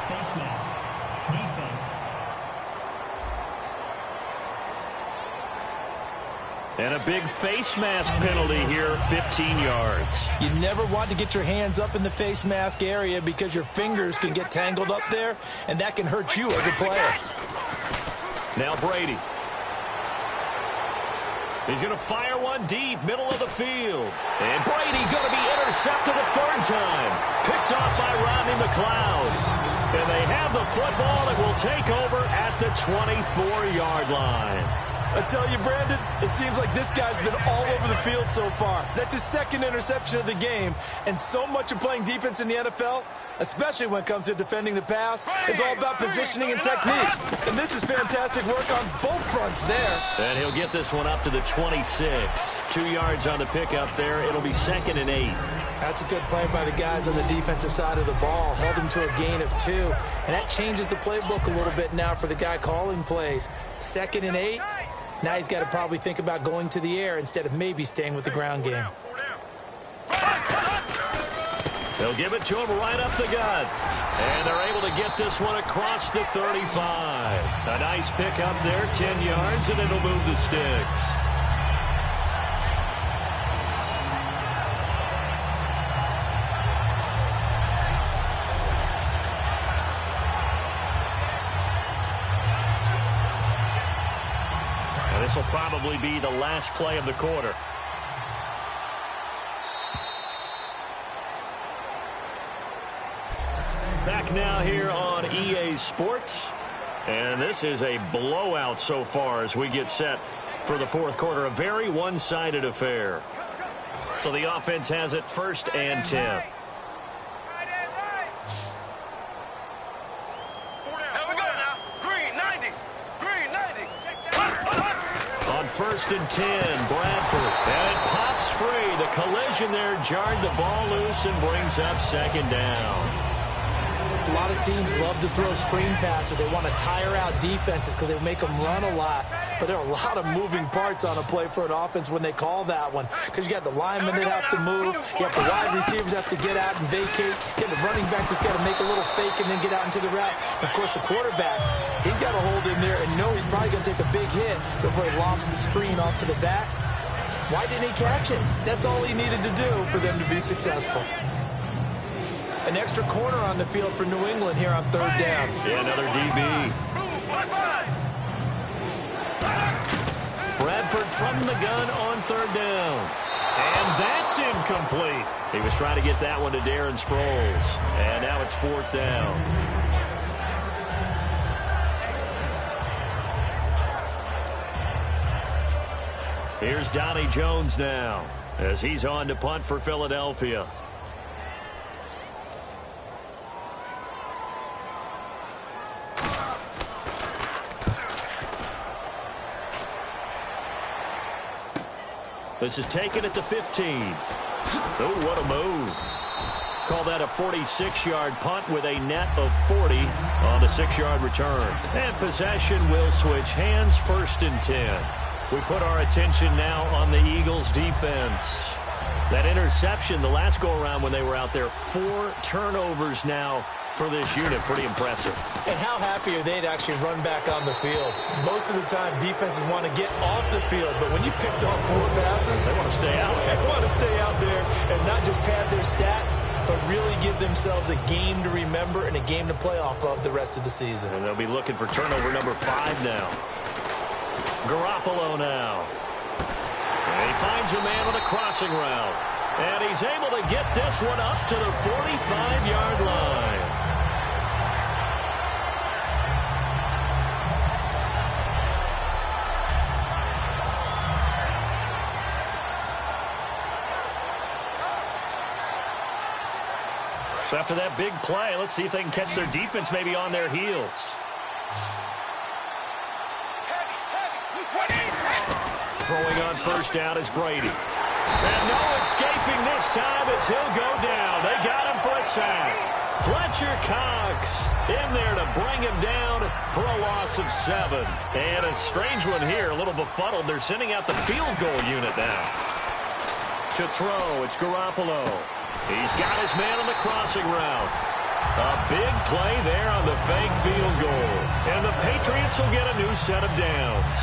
Face mask. Defense. And a big face mask penalty here, 15 yards. You never want to get your hands up in the face mask area because your fingers can get tangled up there, and that can hurt you as a player. Now Brady. He's going to fire one deep, middle of the field. And Brady going to be intercepted a third time. Picked off by Rodney McLeod. And they have the football that will take over at the 24-yard line. I tell you, Brandon, it seems like this guy's been all over the field so far. That's his second interception of the game. And so much of playing defense in the NFL, especially when it comes to defending the pass, is all about positioning and technique. And this is fantastic work on both fronts there. And he'll get this one up to the 26. 2 yards on the pickup there. It'll be 2nd and 8. That's a good play by the guys on the defensive side of the ball. Held him to a gain of 2. And that changes the playbook a little bit now for the guy calling plays. 2nd and 8. Now he's got to probably think about going to the air instead of maybe staying with the ground game. They'll give it to him right up the gut. And they're able to get this one across the 35. A nice pick up there, 10 yards, and it'll move the sticks. this will probably be the last play of the quarter. Back now here on EA Sports. And this is a blowout so far as we get set for the fourth quarter. A very one-sided affair. So the offense has it 1st and 10. On 1st and 10, Bradford. And it pops free. The collision there jarred the ball loose and brings up 2nd down. A lot of teams love to throw screen passes. They want to tire out defenses because they make them run a lot. But there are a lot of moving parts on a play for an offense when they call that one. Because you got the linemen that have to move. You have the wide receivers have to get out and vacate. You got the running back that's got to make a little fake and then get out into the route. And of course, the quarterback, he's got to hold in there and know he's probably going to take a big hit before he lofts the screen off to the back. Why didn't he catch it? That's all he needed to do for them to be successful. An extra corner on the field for New England here on 3rd down. Yeah, another DB. Bradford from the gun on 3rd down. And that's incomplete. He was trying to get that one to Darren Sproles. And now it's 4th down. Here's Donnie Jones now as he's on to punt for Philadelphia. This is taken at the 15. Oh, what a move. Call that a 46-yard punt with a net of 40 on the 6-yard return. And possession will switch hands, 1st and 10. We put our attention now on the Eagles' defense. That interception the last go-around when they were out there, 4 turnovers now for this unit. Pretty impressive. And how happy are they to actually run back on the field? Most of the time, defenses want to get off the field, but when you picked off 4 passes, they want to stay out. They want to stay out there and not just pad their stats, but really give themselves a game to remember and a game to play off of the rest of the season. And they'll be looking for turnover number 5 now. Garoppolo now. And he finds a man on a crossing route. And he's able to get this one up to the 45-yard line. So after that big play, let's see if they can catch their defense maybe on their heels. Throwing on 1st down is Brady. And no escaping this time as he'll go down. They got him for a sack. Fletcher Cox in there to bring him down for a loss of 7. And a strange one here, a little befuddled. They're sending out the field goal unit now. To throw, it's Garoppolo. He's got his man on the crossing route. A big play there on the fake field goal. And the Patriots will get a new set of downs.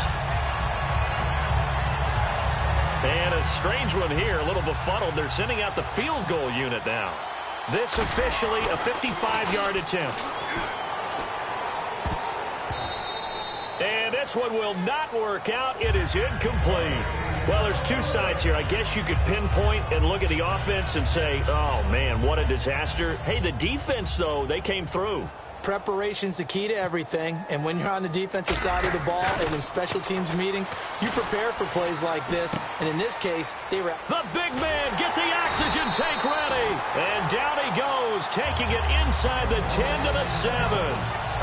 And a strange one here, a little befuddled. They're sending out the field goal unit now. This officially a 55-yard attempt. And this one will not work out. It is incomplete. Well, there's 2 sides here. I guess you could pinpoint and look at the offense and say, oh, man, what a disaster. Hey, the defense, though, they came through. Preparation's the key to everything, and when you're on the defensive side of the ball and in special teams meetings, you prepare for plays like this, and in this case, they were... The big man, get the oxygen tank ready, and down he goes, taking it inside the 10 to the 7.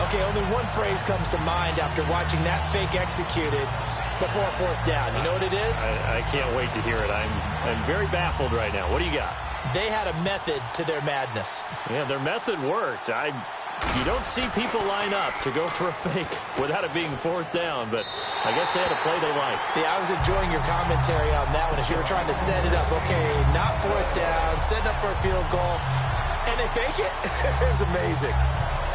Okay, only one phrase comes to mind after watching that fake executed before 4th down. You know what it is? I can't wait to hear it. I'm very baffled right now. What do you got? They had a method to their madness. Yeah, their method worked. You don't see people line up to go for a fake without it being 4th down, but I guess they had a play they liked. Yeah, I was enjoying your commentary on that one as you were trying to set it up. Okay, not 4th down, setting up for a field goal, and they fake it. It was amazing.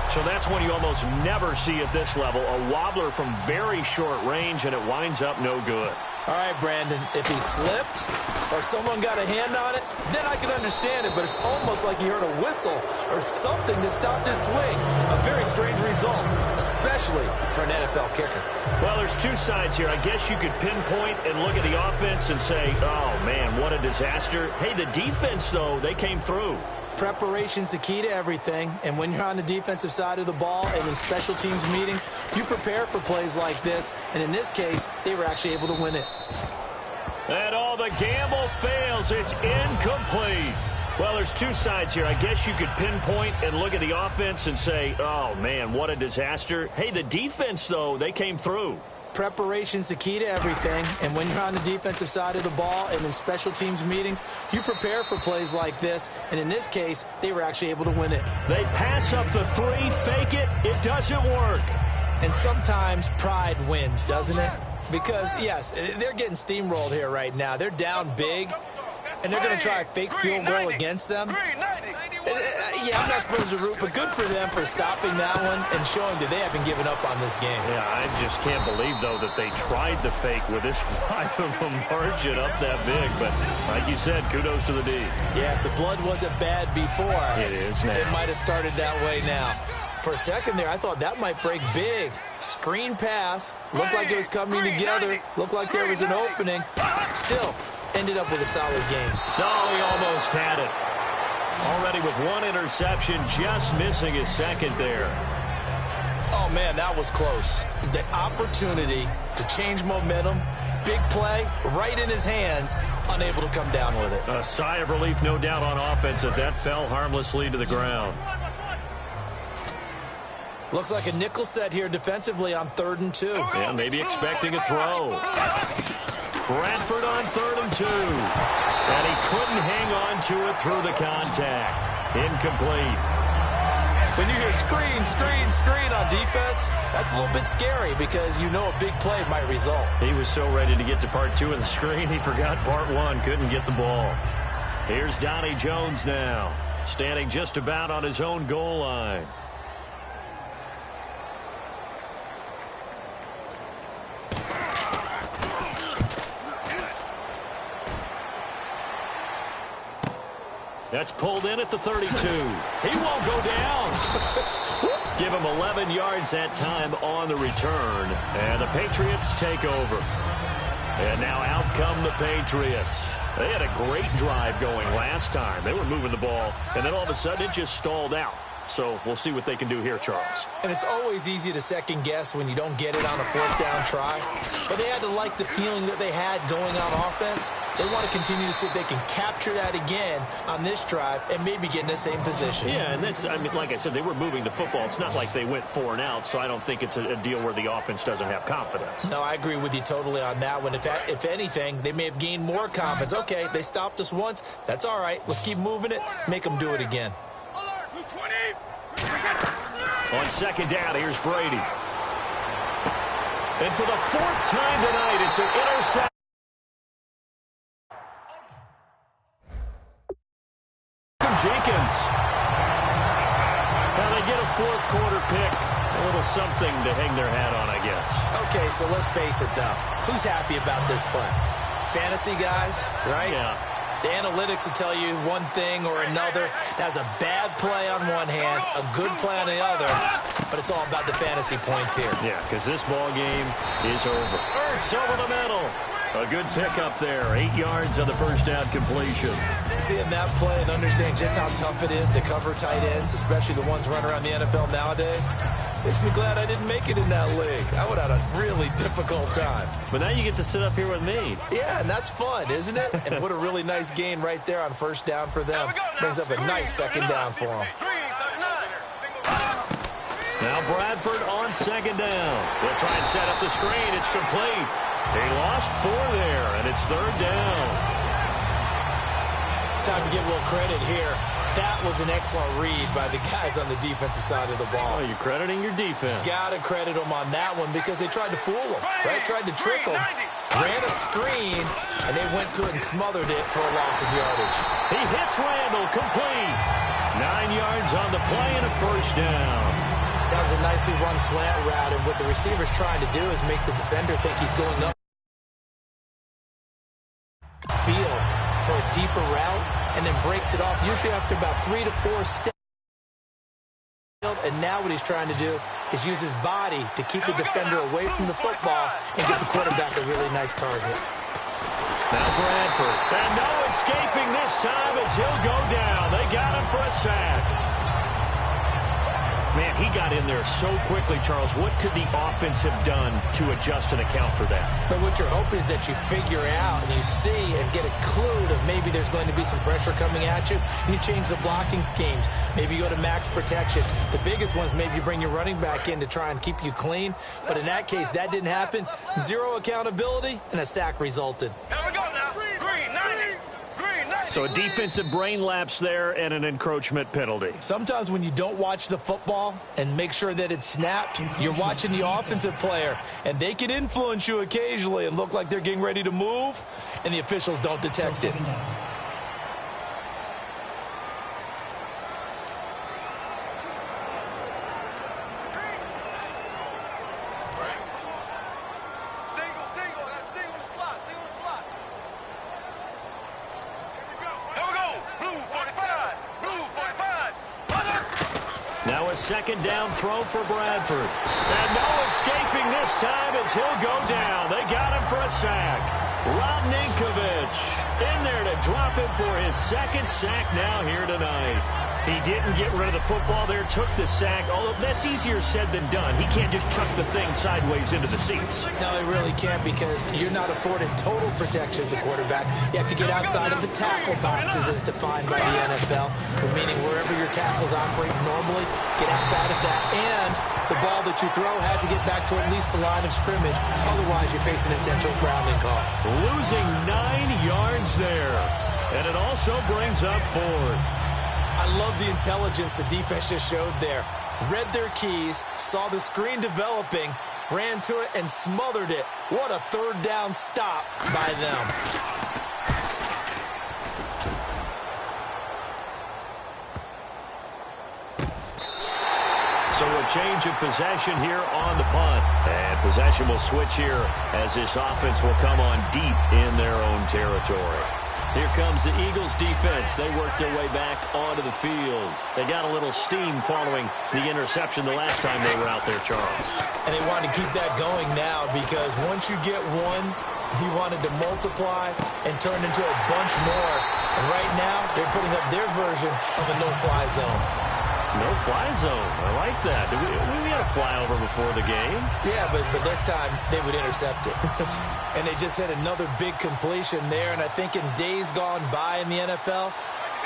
So that's one you almost never see at this level, a wobbler from very short range, and it winds up no good. All right, Brandon, if he slipped or someone got a hand on it, then I can understand it, but it's almost like he heard a whistle or something that stopped his swing. A very strange result, especially for an NFL kicker. Well, there's two sides here. I guess you could pinpoint and look at the offense and say, oh, man, what a disaster. Hey, the defense, though, they came through. Preparation's the key to everything, and when you're on the defensive side of the ball and in special teams meetings, you prepare for plays like this, and in this case, they were actually able to win it. And all the gamble fails. It's incomplete. Well, there's two sides here. I guess you could pinpoint and look at the offense and say, oh, man, what a disaster. Hey, the defense, though, they came through. Preparation's the key to everything, and when you're on the defensive side of the ball and in special teams meetings, you prepare for plays like this, and in this case, they were actually able to win it. They pass up the three, fake it, it doesn't work. And sometimes pride wins, doesn't it? Because, yes, they're getting steamrolled here right now. They're down big, and they're going to try a fake field goal against them. Yeah, I'm not supposed to root, but good for them for stopping that one and showing that they haven't given up on this game. Yeah, I just can't believe, though, that they tried the fake with this wide of a margin up that big. But like you said, kudos to the D. Yeah, if the blood wasn't bad before, it is now. It might have started that way now. For a second there, I thought that might break big. Screen pass. Looked like it was coming together. Looked like there was an opening. Still, ended up with a solid game. No, he almost had it. Already with one interception, just missing his second there. Oh, man, that was close. The opportunity to change momentum, big play, right in his hands, unable to come down with it. A sigh of relief, no doubt, on offense that fell harmlessly to the ground. Looks like a nickel set here defensively on 3rd and 2. Yeah, maybe expecting a throw. Bradford on 3rd and 2. And he couldn't hang on to it through the contact. Incomplete. When you hear screen, screen, screen on defense, that's a little bit scary because you know a big play might result. He was so ready to get to part 2 of the screen, he forgot part 1, couldn't get the ball. Here's Donnie Jones now, standing just about on his own goal line. That's pulled in at the 32. He won't go down. Give him 11 yards that time on the return. And the Patriots take over. And now out come the Patriots. They had a great drive going last time. They were moving the ball, and then all of a sudden it just stalled out. So we'll see what they can do here, Charles. And it's always easy to second guess when you don't get it on a 4th down try. But they had to like the feeling that they had going on offense. They want to continue to see if they can capture that again on this drive and maybe get in the same position. Yeah, and that's, I mean, like I said, they were moving the football. It's not like they went 4 and out, so I don't think it's a deal where the offense doesn't have confidence. No, I agree with you totally on that one. If anything, they may have gained more confidence. Okay, they stopped us once. That's all right. Let's keep moving it. Make them do it again. On 2nd down, here's Brady. And for the 4th time tonight, it's an interception. Jenkins. Now they get a 4th quarter pick. A little something to hang their hat on, I guess. Okay, so let's face it, though. Who's happy about this play? Fantasy guys, right? Yeah. The analytics will tell you one thing or another. That's a bad play on one hand, a good play on the other, but it's all about the fantasy points here. Yeah, because this ball game is over. Ertz over the middle. A good pickup there. 8 yards on the 1st down completion. Seeing that play and understanding just how tough it is to cover tight ends, especially the ones running around the NFL nowadays, makes me glad I didn't make it in that league. I would have had a really difficult time. But now you get to sit up here with me. Yeah, and that's fun, isn't it? And what a really nice gain right there on 1st down for them. Brings up a nice 2nd down for them. Now Bradford on 2nd down. They'll try and set up the screen. It's complete. They lost 4 there, and it's 3rd down. Time to give a little credit here. That was an excellent read by the guys on the defensive side of the ball. Oh, you're crediting your defense. Got to credit them on that one because they tried to fool them, right? Tried to trick them. Ran a screen, and they went to it and smothered it for a loss of yardage. He hits Randall, complete. 9 yards on the play and a 1st down. That was a nicely run slant route, and what the receiver's trying to do is make the defender think he's going up. deeper route and then breaks it off, usually after about 3 to 4 steps. And now what he's trying to do is use his body to keep the defender away from the football and get the quarterback a really nice target. Now Bradford. And no escaping this time as he'll go down. They got him for a sack. Man, he got in there so quickly, Charles. What could the offense have done to adjust and account for that? But what you're hoping is that you figure out and you see and get a clue that maybe there's going to be some pressure coming at you, and you change the blocking schemes. Maybe you go to max protection. The biggest one is maybe you bring your running back in to try and keep you clean. But in that case, that didn't happen. Zero accountability, and a sack resulted. Here we go now. Green, 90. Green, 90. So a defensive brain lapse there and an encroachment penalty. Sometimes when you don't watch the football and make sure that it's snapped, you're watching the offensive player, and they can influence you occasionally and look like they're getting ready to move, and the officials don't detect it. Second down throw for Bradford. And no escaping this time as he'll go down. They got him for a sack. Rob Ninkovich in there to drop him for his second sack now here tonight. He didn't get rid of the football there, took the sack, although that's easier said than done. He can't just chuck the thing sideways into the seats. No, he really can't, because you're not afforded total protection as a quarterback. You have to get outside of the tackle boxes as defined by the NFL, meaning wherever your tackles operate normally, get outside of that, and the ball that you throw has to get back to at least the line of scrimmage. Otherwise, you're facing intentional grounding call. Losing 9 yards there, and it also brings up 4. I love the intelligence the defense just showed there. Read their keys, saw the screen developing, ran to it, and smothered it. What a third down stop by them. So a change of possession here on the punt. And possession will switch here as this offense will come on deep in their own territory. Here comes the Eagles defense. They work their way back onto the field. They got a little steam following the interception the last time they were out there, Charles. And they wanted to keep that going now, because once you get one, he wanted to multiply and turn into a bunch more. And right now, they're putting up their version of a no-fly zone. No-fly zone. I like that. We had a flyover before the game. Yeah, but this time they would intercept it. And they just had another big completion there. And I think in days gone by in the NFL,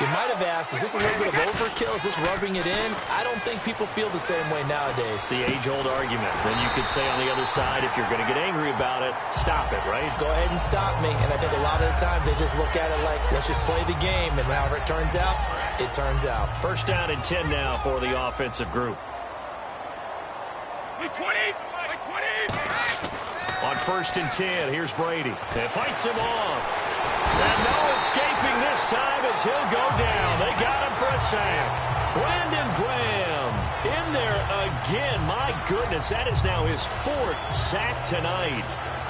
you might have asked, is this a little bit of overkill? Is this rubbing it in? I don't think people feel the same way nowadays. It's the age-old argument. Then you could say on the other side, if you're going to get angry about it, stop it, right? Go ahead and stop me. And I think a lot of the times they just look at it like, let's just play the game. And however it turns out, it turns out. First down and 10 now for the offensive group. 20. On first and 10, here's Brady. And fights him off. And no escaping this time as he'll go down. They got him for a sack. Brandon Graham in there again. My goodness, that is now his 4th sack tonight.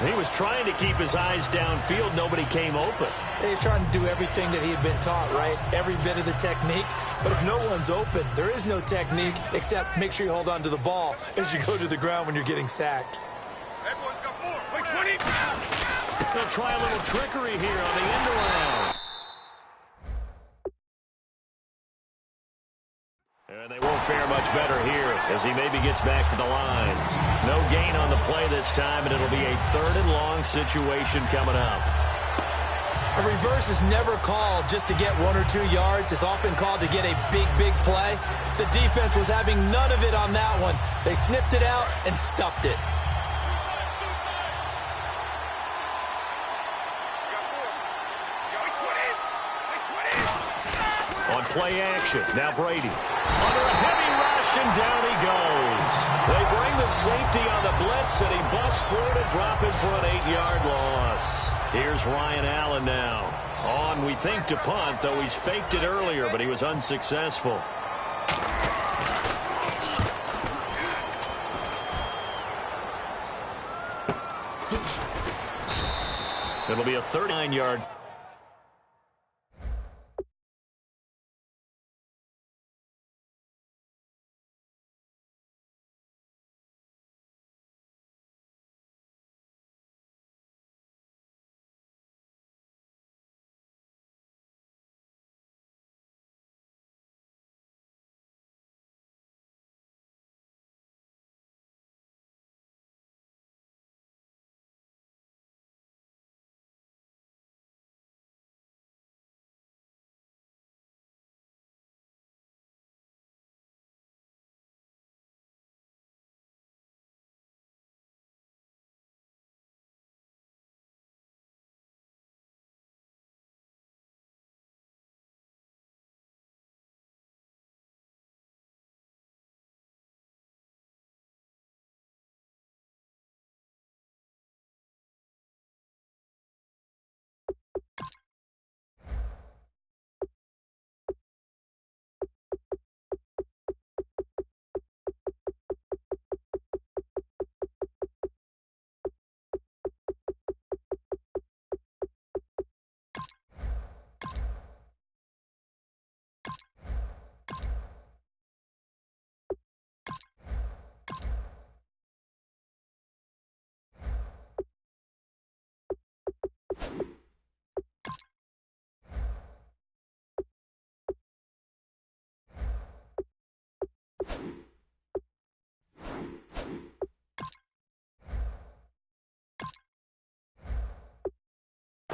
He was trying to keep his eyes downfield. Nobody came open. He's trying to do everything that he had been taught, right? Every bit of the technique. But if no one's open, there is no technique except make sure you hold on to the ball as you go to the ground when you're getting sacked. Hey, boys, got 4. Wait, 20. They'll try a little trickery here on the end around. And they won't fare much better here as he maybe gets back to the line. No gain on the play this time, and it'll be a 3rd and long situation coming up. A reverse is never called just to get 1 or 2 yards. It's often called to get a big, big play. The defense was having none of it on that one. They snipped it out and stuffed it. On play action, now Brady. Under a heavy rush, and down he goes. They bring the safety on the blitz, and he busts through to drop it for an 8-yard loss. Here's Ryan Allen now. On, we think, to punt, though he's faked it earlier, but he was unsuccessful. It'll be a 39-yard.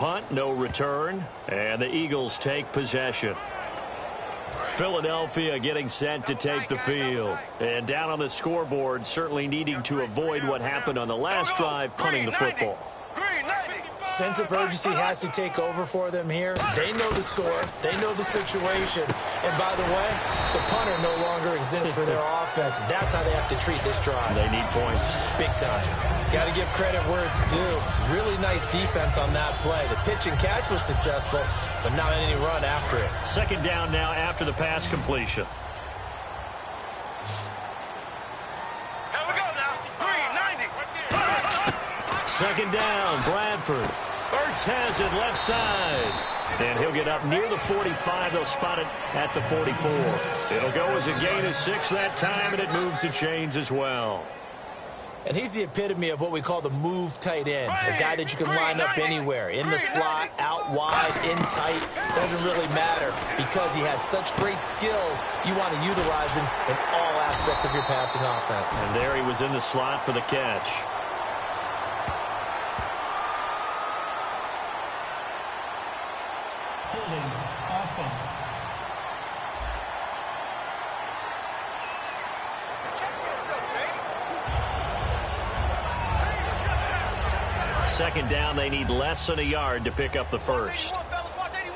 punt, no return, and the Eagles take possession. Philadelphia getting set to take the field. And down on the scoreboard, certainly needing to avoid what happened on the last drive, punting the football. Sense of urgency has to take over for them here. They know the score. They know the situation. And by the way, the punter no longer exists for their offense. That's how they have to treat this drive. They need points. Big time. Got to give credit where it's due. Really nice defense on that play. The pitch and catch was successful, but not any run after it. Second down now after the pass completion. Here we go now. 390. Second down, Bradford. Ertz has it left side. And he'll get up near the 45. They'll spot it at the 44. It'll go as a gain of 6 that time, and it moves the chains as well. And he's the epitome of what we call the move tight end. A guy that you can line up anywhere. In the slot, out wide, in tight. Doesn't really matter because he has such great skills. You want to utilize him in all aspects of your passing offense. And there he was in the slot for the catch. Holding offense. Second down, they need less than a yard to pick up the first. Watch 81.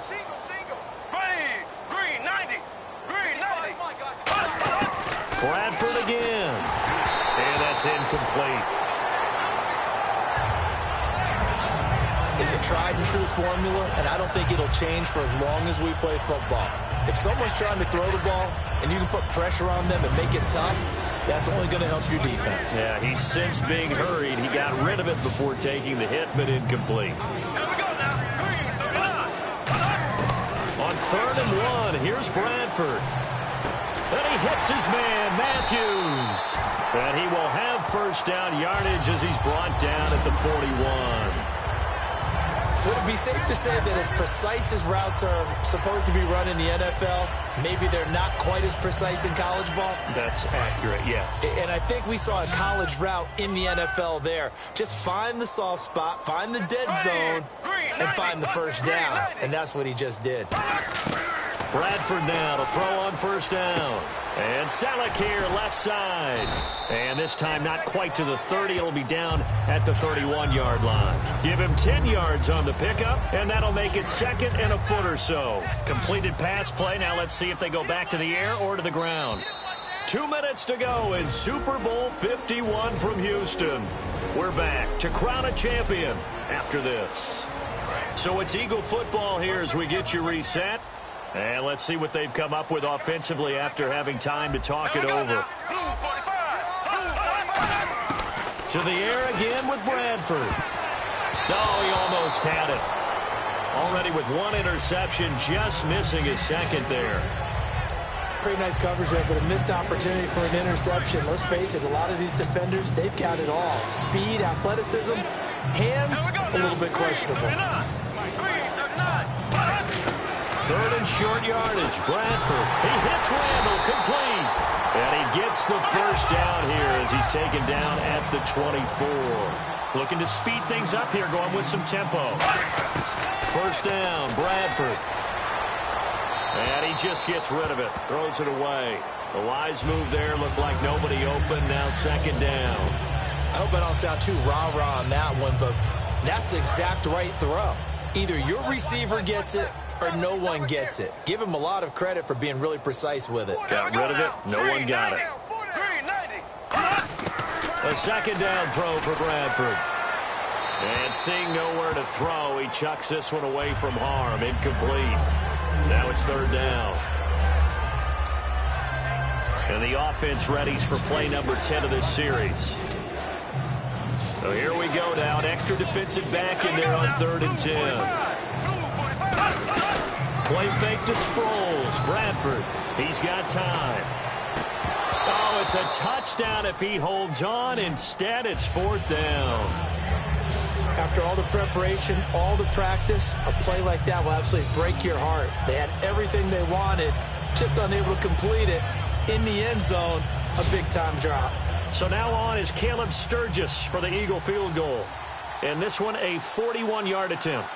Single. Green 90. Green 90. Bradford again. And that's incomplete. It's a tried and true formula, and I don't think it'll change for as long as we play football. If someone's trying to throw the ball and you can put pressure on them and make it tough, that's only going to help your defense. Yeah, he's since being hurried. He got rid of it before taking the hit, but incomplete. Here we go now. Green 39. On 3rd and 1, here's Bradford. And he hits his man, Matthews. And he will have first down yardage as he's brought down at the 41. Would it be safe to say that as precise as routes are supposed to be run in the NFL, maybe they're not quite as precise in college ball? That's accurate, yeah. And I think we saw a college route in the NFL there. Just find the soft spot, find the dead zone, and find the first down. And that's what he just did. Bradford now to throw on first down. And Salek here left side. And this time not quite to the 30. It'll be down at the 31-yard line. Give him 10 yards on the pickup, and that'll make it second and a foot or so. Completed pass play. Now let's see if they go back to the air or to the ground. 2 minutes to go in Super Bowl 51 from Houston. We're back to crown a champion after this. So it's Eagle football here as we get you reset. And let's see what they've come up with offensively after having time to talk it over. To the air again with Bradford. Oh, he almost had it. Already with one interception, just missing his second there. Pretty nice coverage there, but a missed opportunity for an interception. Let's face it, a lot of these defenders, they've got it all. Speed, athleticism, hands, a little bit questionable. 3rd and short yardage. Bradford. He hits Randall. Complete. And he gets the first down here as he's taken down at the 24. Looking to speed things up here, going with some tempo. First down, Bradford. And he just gets rid of it. Throws it away. The wise move there. Looked like nobody open. Now second down. I hope I don't sound too rah-rah on that one, but that's the exact right throw. Either your receiver gets it or no one gets it. Give him a lot of credit for being really precise with it. Got rid of it. No one got it. A second down throw for Bradford. And seeing nowhere to throw, he chucks this one away from harm. Incomplete. Now it's 3rd down. And the offense readies for play number 10 of this series. So here we go now. An extra defensive back in there on 3rd and 10. Play fake to Sproles. Bradford. He's got time. Oh, it's a touchdown if he holds on. Instead, it's 4th down. After all the preparation, all the practice, a play like that will absolutely break your heart. They had everything they wanted, just unable to complete it. In the end zone, a big-time drop. So now on is Caleb Sturgis for the Eagle field goal. And this one a 41-yard attempt.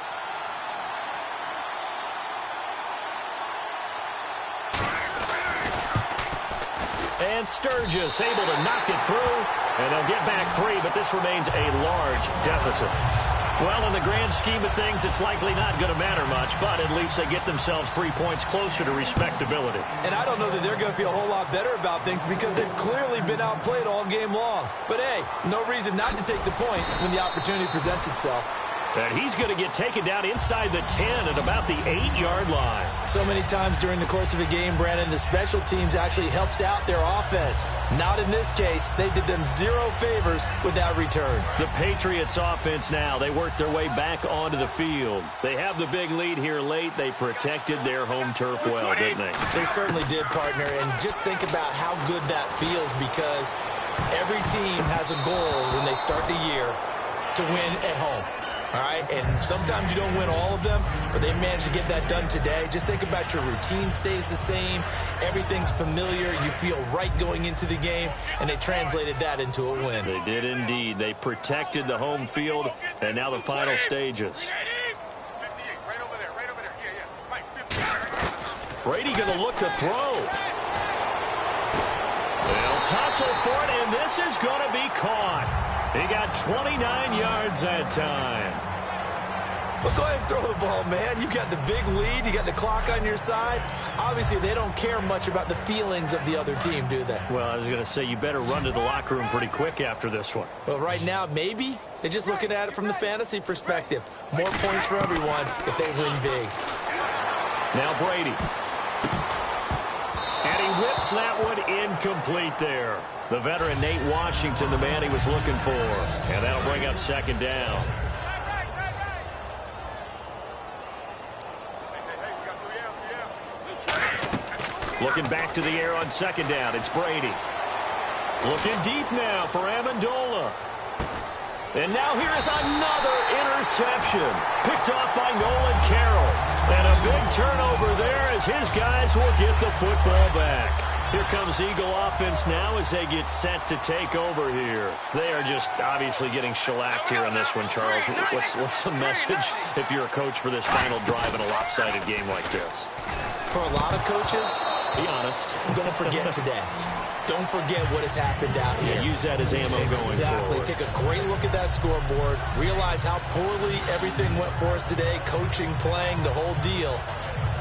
And Sturgis able to knock it through, and they'll get back 3, but this remains a large deficit. Well, in the grand scheme of things, it's likely not going to matter much, but at least they get themselves 3 points closer to respectability. And I don't know that they're going to feel a whole lot better about things because they've clearly been outplayed all game long. But, hey, no reason not to take the points when the opportunity presents itself. And he's going to get taken down inside the 10 at about the 8-yard line. So many times during the course of a game, Brandon, the special teams actually helps out their offense. Not in this case. They did them 0 favors with that return. The Patriots offense now, they worked their way back onto the field. They have the big lead here late. They protected their home turf well, didn't they? They certainly did, partner. And just think about how good that feels because every team has a goal when they start the year to win at home. All right, and sometimes you don't win all of them, but they managed to get that done today. Just think about your routine stays the same. Everything's familiar. You feel right going into the game, and they translated that into a win. They did indeed. They protected the home field, and now the final stages. Brady going to look to throw. They'll tussle for it, and this is going to be caught. He got 29 yards that time. Well, go ahead and throw the ball, man. You got the big lead. You got the clock on your side. Obviously, they don't care much about the feelings of the other team, do they? Well, I was going to say, you better run to the locker room pretty quick after this one. Well, right now, maybe. They're just looking at it from the fantasy perspective. More points for everyone if they win big. Now Brady. And he whips that one incomplete there. The veteran Nate Washington, the man he was looking for. And that'll bring up second down. Looking back to the air on second down. It's Brady. Looking deep now for Amendola. And now here is another interception. Picked off by Nolan Carroll. And a big turnover there as his guys will get the football back. Here comes Eagle offense now as they get set to take over here. They are just obviously getting shellacked here on this one, Charles. What's the message if you're a coach for this final drive in a lopsided game like this? For a lot of coaches, be honest, don't forget today. Don't forget what has happened out here. Yeah, use that as ammo going forward. Exactly. Take a great look at that scoreboard. Realize how poorly everything went for us today. Coaching, playing, the whole deal.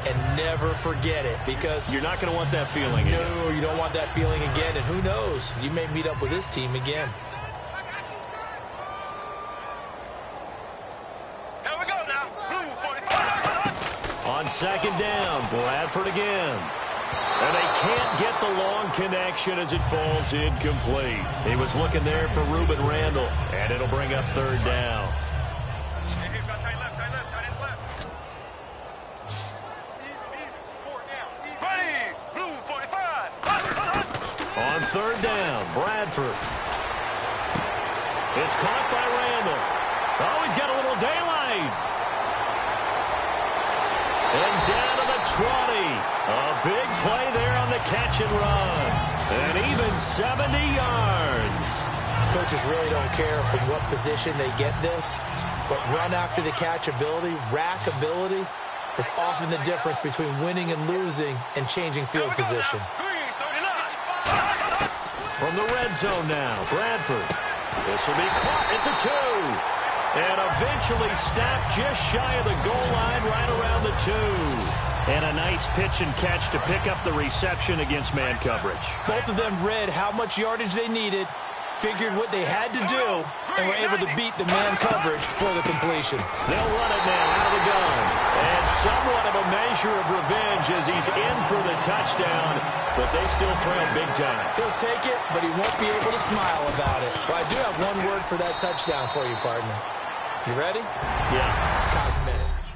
And never forget it because you're not going to want that feeling again. No, you don't want that feeling again. And who knows? You may meet up with this team again. Here we go now. Blue 45. On second down, Bradford again. And they can't get the long connection as it falls incomplete. He was looking there for Reuben Randall, and it'll bring up third down. Hey, tight left, tight left. Ready, Blue 45. On third down, Bradford. It's caught by Randall. Oh, he's got a little daylight. And down to the 20. A big play there on the catch and run. And even 70 yards. Coaches really don't care from what position they get this, but run after the catch ability, rack ability, is often the difference between winning and losing and changing field position. From the red zone now, Bradford. This will be caught at the 2. And eventually stopped just shy of the goal line right around the 2. And a nice pitch and catch to pick up the reception against man coverage. Both of them read how much yardage they needed, figured what they had to do, and were able to beat the man coverage for the completion. They'll run it now out of the gun. And somewhat of a measure of revenge as he's in for the touchdown, but they still trail big time. He'll take it, but he won't be able to smile about it. But I do have one word for that touchdown for you, partner. You ready? Yeah. Cosmetics.